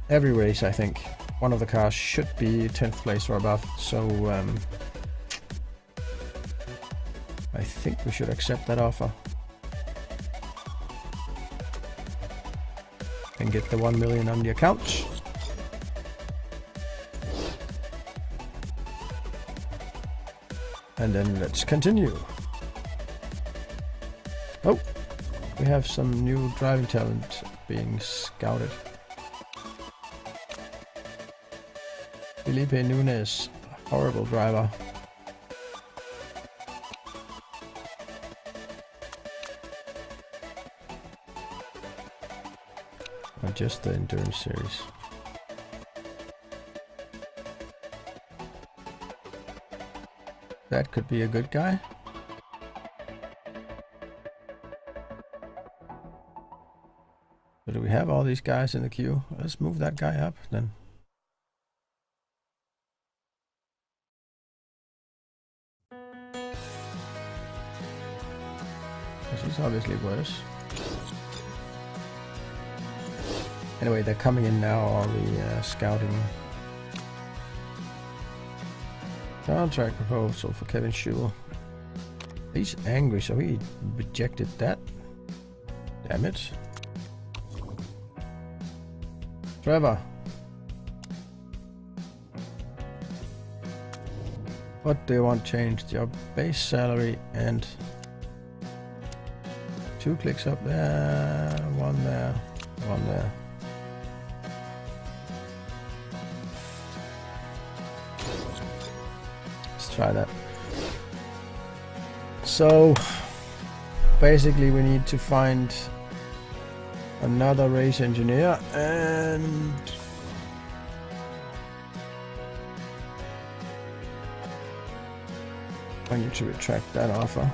Every race, I think. One of the cars should be 10th place or above, so I think we should accept that offer. And get the 1 million on the account. And then let's continue. Oh, we have some new driving talent being scouted. Felipe Nunes, horrible driver. Or just the endurance series. That could be a good guy. So do we have all these guys in the queue? Let's move that guy up then. This is obviously worse. Anyway, they're coming in now, all the scouting. Contract proposal for Kevin Schul. He's angry, so he rejected that. Damn it. Trevor. What do you want changed? Your base salary and 2 clicks up there, 1 there, 1 there. Let's try that. So basically we need to find another race engineer, and I need to retract that offer.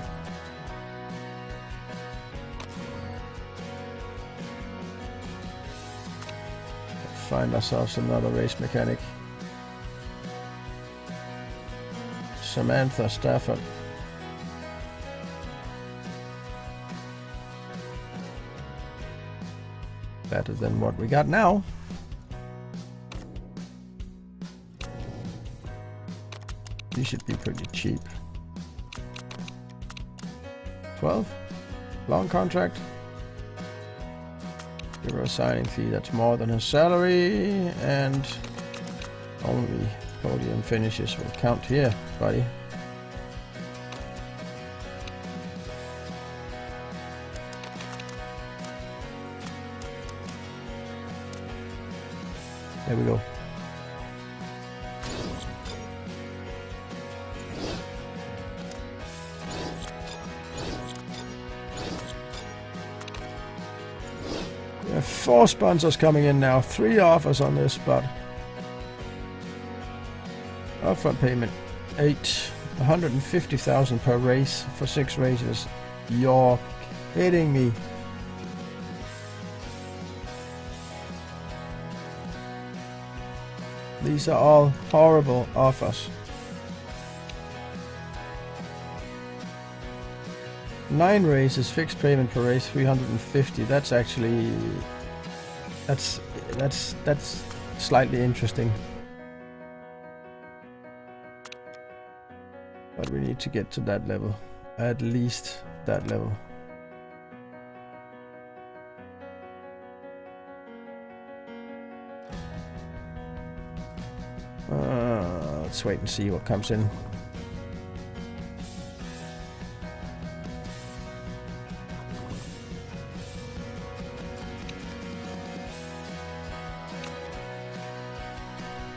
Find ourselves another race mechanic. Samantha Stafford. Better than what we got now. He should be pretty cheap. 12? Long contract. Give her a signing fee that's more than her salary, and only podium finishes will count here, buddy. There we go. We have 4 sponsors coming in now, 3 offers on this, but upfront payment 150,000 per race for 6 races. You're kidding me. These are all horrible offers. 9 races, fixed payment per race, 350. That's actually that's slightly interesting. But we need to get to that level. At least that level. Let's wait and see what comes in.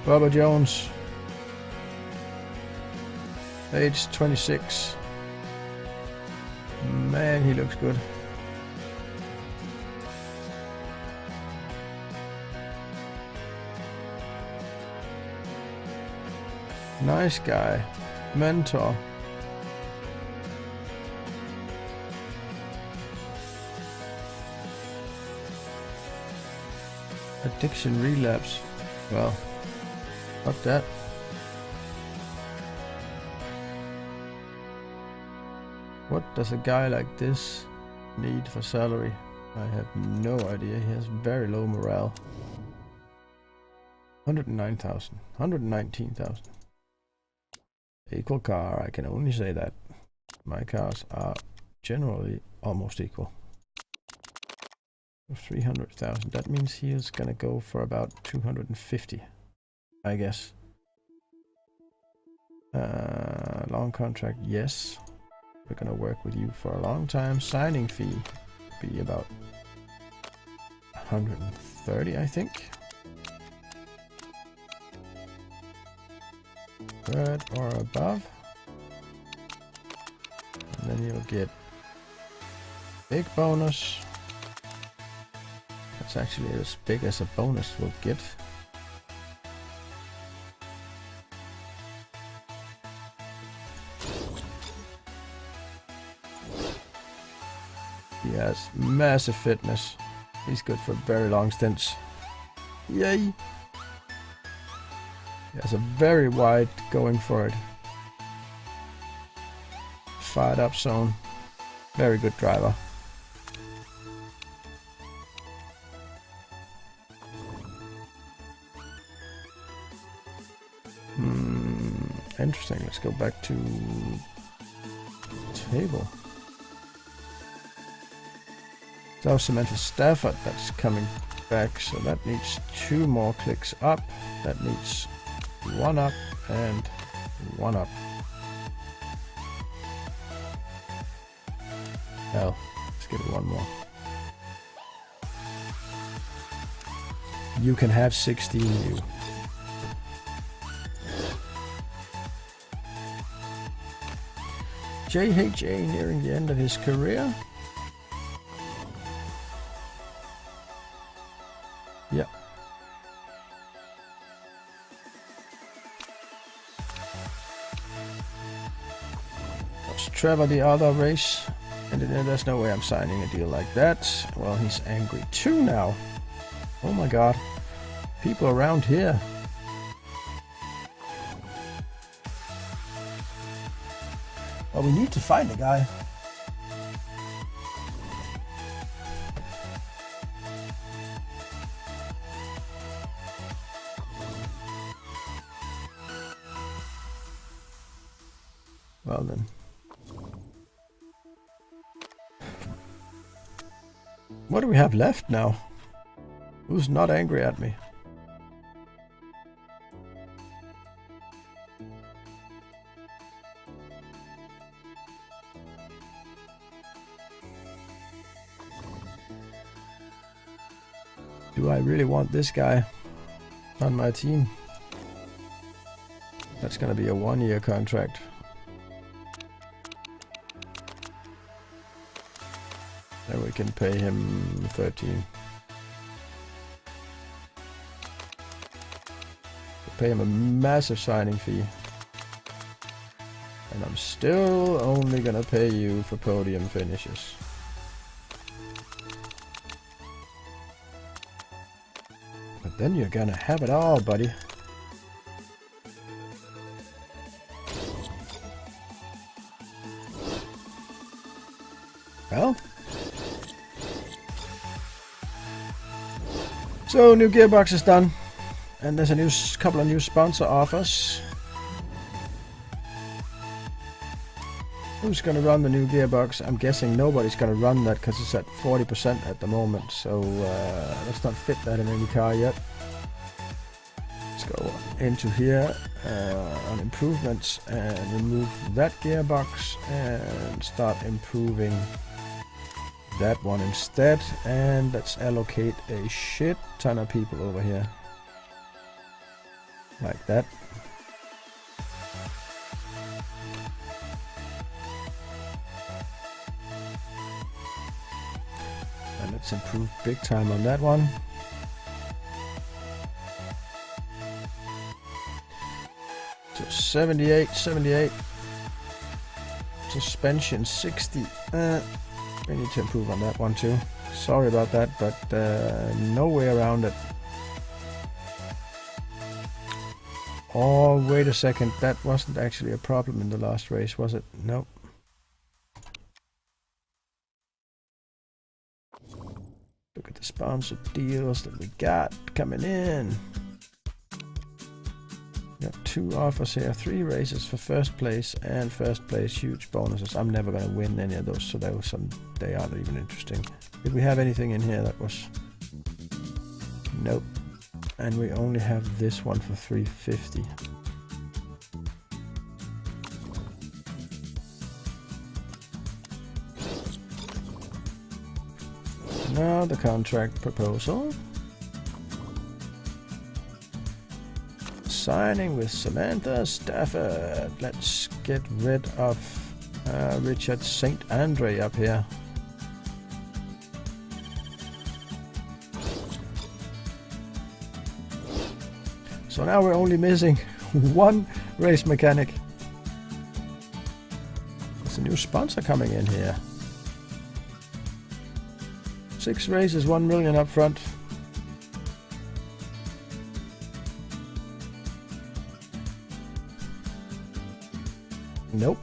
Bubba Jones, age 26. Man, he looks good. Nice guy. Mentor. Addiction relapse. Well, fuck that. What does a guy like this need for salary? I have no idea. He has very low morale. 109,000. 119,000. Equal car, I can only say that. My cars are generally almost equal. 300,000. That means he is gonna go for about 250, I guess. Long contract, yes. We're gonna work with you for a long time. Signing fee be about 130, I think. Third or above. And then you'll get big bonus. That's actually as big as a bonus will get. He has massive fitness. He's good for very long stints. Yay! He has a very wide going for it. Fired up zone. Very good driver. Interesting. Let's go back to table. So Samantha Stafford, that's coming back. So that needs 2 more clicks up. That needs 1 up and 1 up. Hell, let's give it 1 more. You can have 16 new. JHA nearing the end of his career. Yep. Was Trevor the other race? And there's no way I'm signing a deal like that. Well, he's angry too now. Oh my god. People around here. Well, we need to find a guy. Well then. What do we have left now? Who's not angry at me? Do I really want this guy on my team? That's gonna be a 1-year contract. And we can pay him 13. We'll pay him a massive signing fee. And I'm still only gonna pay you for podium finishes. But then you're gonna have it all, buddy. Well. So new gearbox is done. And there's a couple of new sponsor offers. Who's gonna run the new gearbox? I'm guessing nobody's gonna run that because it's at 40% at the moment. So let's not fit that in any car yet. Let's go into here on improvements and remove that gearbox and start improving that one instead. And let's allocate a shit ton of people over here. Like that. And let's improve big time on that one. So 78. Suspension 60. We need to improve on that one too. Sorry about that, but no way around it. Oh, wait a second. That wasn't actually a problem in the last race, was it? Nope. Look at the sponsored deals that we got coming in. Got 2 offers here, 3 races for first place, and first place huge bonuses. I'm never going to win any of those, so they aren't even interesting. Did we have anything in here that was... Nope. And we only have this one for 350. Now the contract proposal. Signing with Samantha Stafford. Let's get rid of Richard St. Andre up here. So now we're only missing 1 race mechanic. There's a new sponsor coming in here. 6 races, 1 million up front. Nope.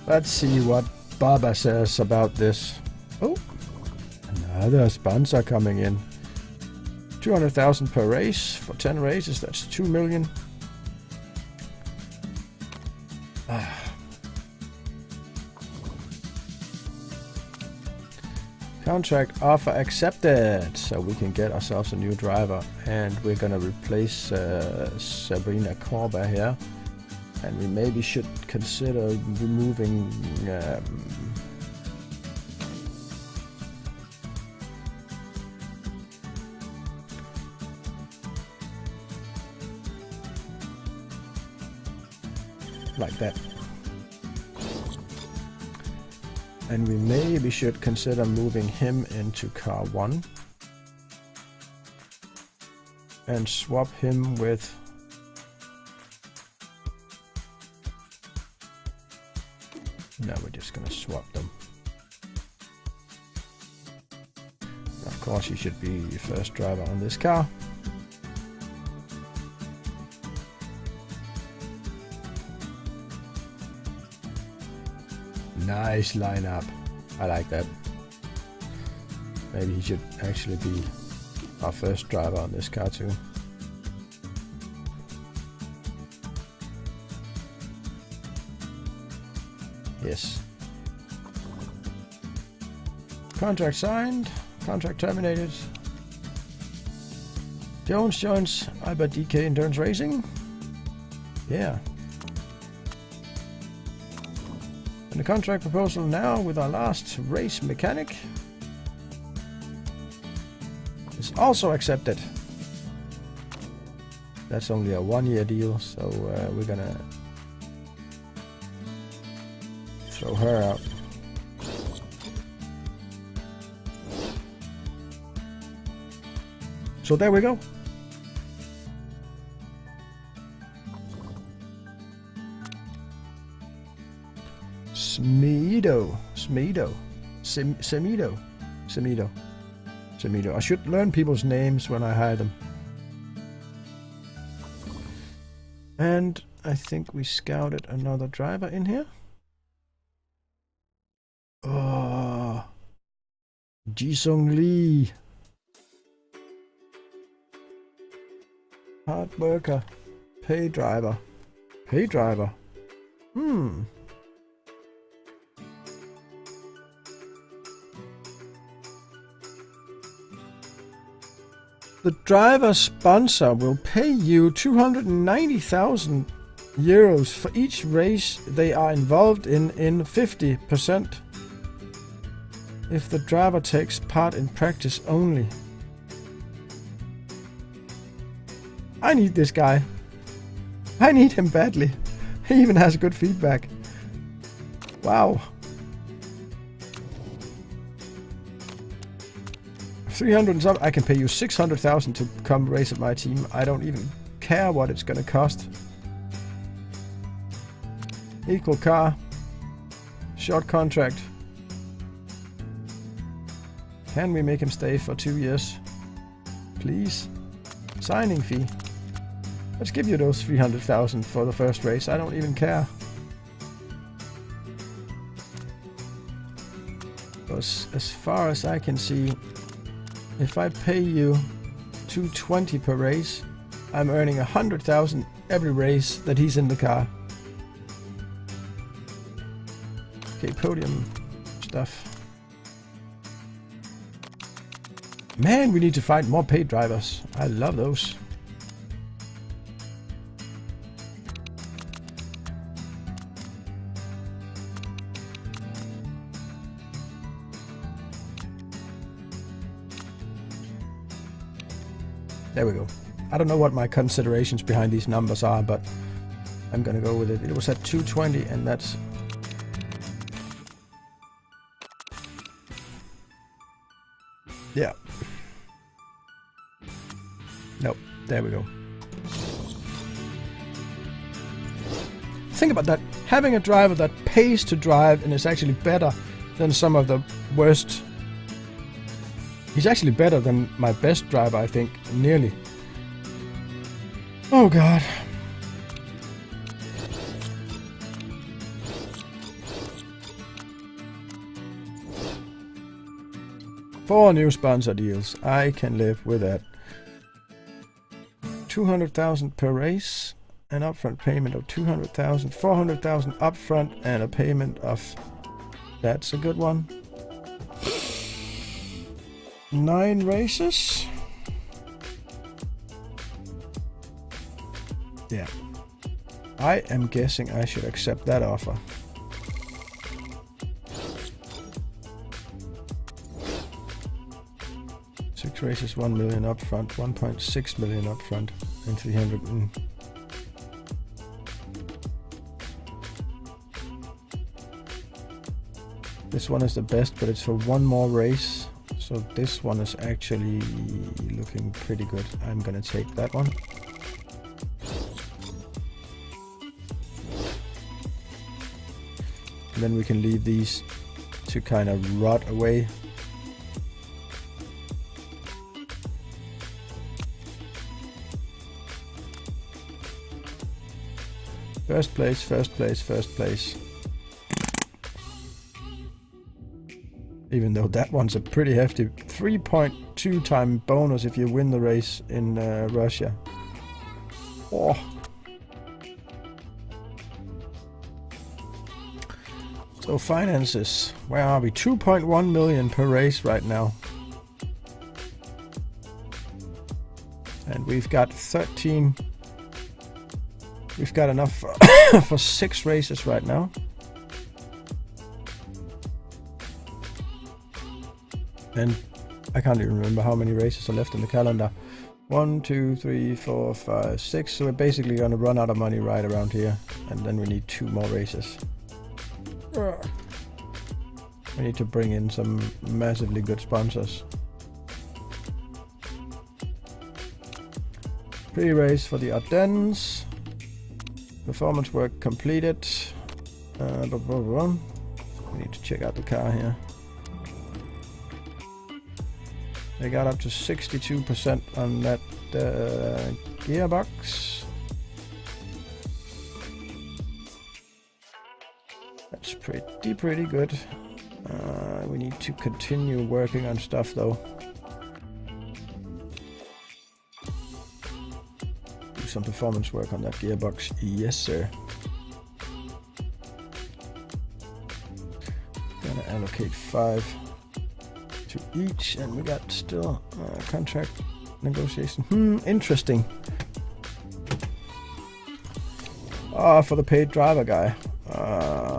Let's see what Baba says about this. Oh, another sponsor coming in. 200,000 per race for 10 races. That's 2 million. Contract offer accepted, so we can get ourselves a new driver, and we're gonna replace Sabrina Korba here, and we maybe should consider removing like that. And we maybe should consider moving him into car 1 and swap him with no, we're just gonna swap them. Of course he should be the first driver on this car. Nice lineup. I like that. Maybe he should actually be our first driver on this car too. Yes. Contract signed. Contract terminated. Jones joins Albert DK Endurance Racing. Yeah. And the contract proposal now with our last race mechanic is also accepted. That's only a 1-year deal, so we're gonna throw her out. So there we go. Semido. I should learn people's names when I hire them. And I think we scouted another driver in here. Oh, Jisung Lee. Hard worker. Pay driver. Pay driver. The driver sponsor will pay you 290,000 euros for each race they are involved in 50%. If the driver takes part in practice only. I need this guy. I need him badly. He even has good feedback. Wow. 300 and something. I can pay you 600,000 to come race at my team. I don't even care what it's gonna cost. Equal car. Short contract. Can we make him stay for 2 years? Please. Signing fee. Let's give you those 300,000 for the first race. I don't even care. Because as far as I can see, if I pay you 220 per race, I'm earning 100,000 every race that he's in the car. Okay, podium stuff. Man, we need to find more paid drivers. I love those. There we go. I don't know what my considerations behind these numbers are, but I'm gonna go with it. It was at 220 and that's... Yeah. Nope. There we go. Think about that. Having a driver that pays to drive and is actually better than some of the worst. He's actually better than my best driver, I think. Nearly. Oh god. Four new sponsor deals. I can live with that. 200,000 per race. An upfront payment of 200,000. 400,000 upfront and a payment of... That's a good one. 9 races. Yeah. I am guessing I should accept that offer. Six races, 1 million upfront, 1.6 million upfront, and 300. This one is the best, but it's for one more race. So this one is actually looking pretty good. I'm gonna take that one. And then we can leave these to kind of rot away. First place, first place, first place. Even though that one's a pretty hefty 3.2 time bonus if you win the race in Russia. Oh. So finances, where are we? 2.1 million per race right now. And we've got 13. We've got enough for 6 races right now. And I can't even remember how many races are left in the calendar. 1, 2, 3, 4, 5, 6. So we're basically gonna run out of money right around here. And then we need 2 more races. We need to bring in some massively good sponsors. Pre-race for the Ardennes. Performance work completed. We need to check out the car here. They got up to 62% on that gearbox. pretty good. We need to continue working on stuff though. Do some performance work on that gearbox. Yes, sir. Gonna allocate 5 to each, and we got still contract negotiation. Interesting. For the paid driver guy.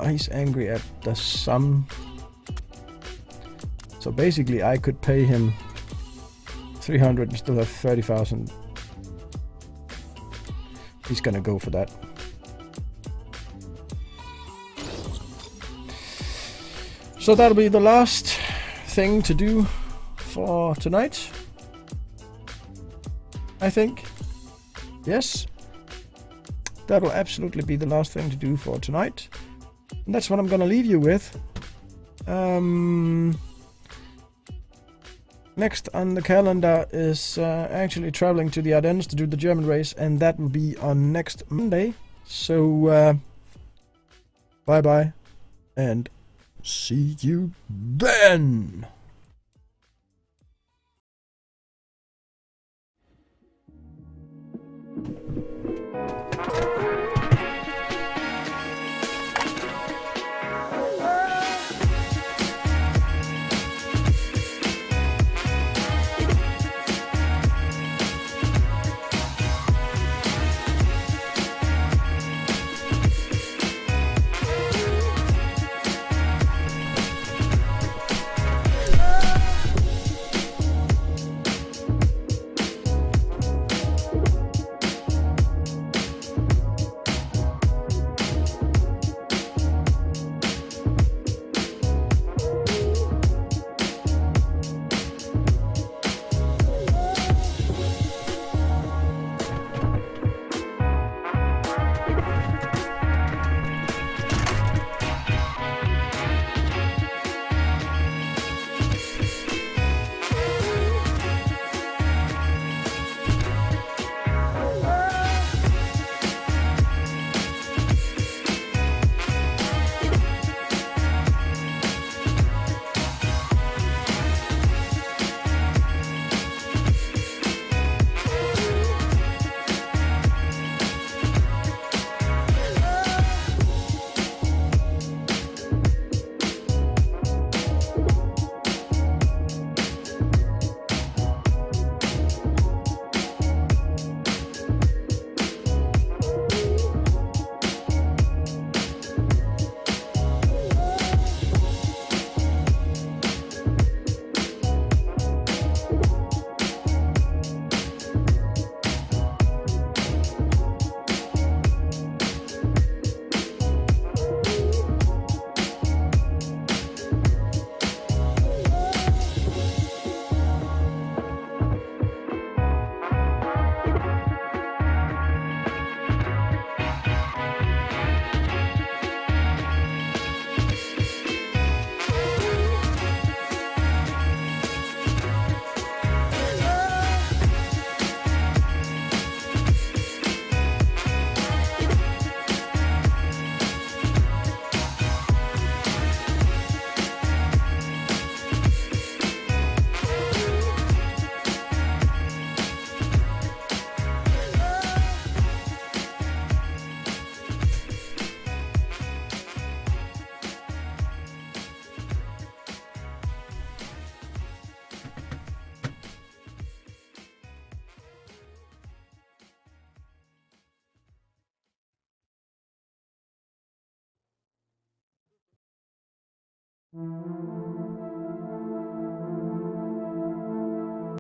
He's angry at the sum. So basically I could pay him 300 and still have 30,000. He's gonna go for that. So that'll be the last thing to do for tonight, I think. Yes. That'll absolutely be the last thing to do for tonight. And that's what I'm gonna leave you with. Next on the calendar is actually traveling to the Ardennes to do the German race, and that will be on next Monday. So bye bye and see you then.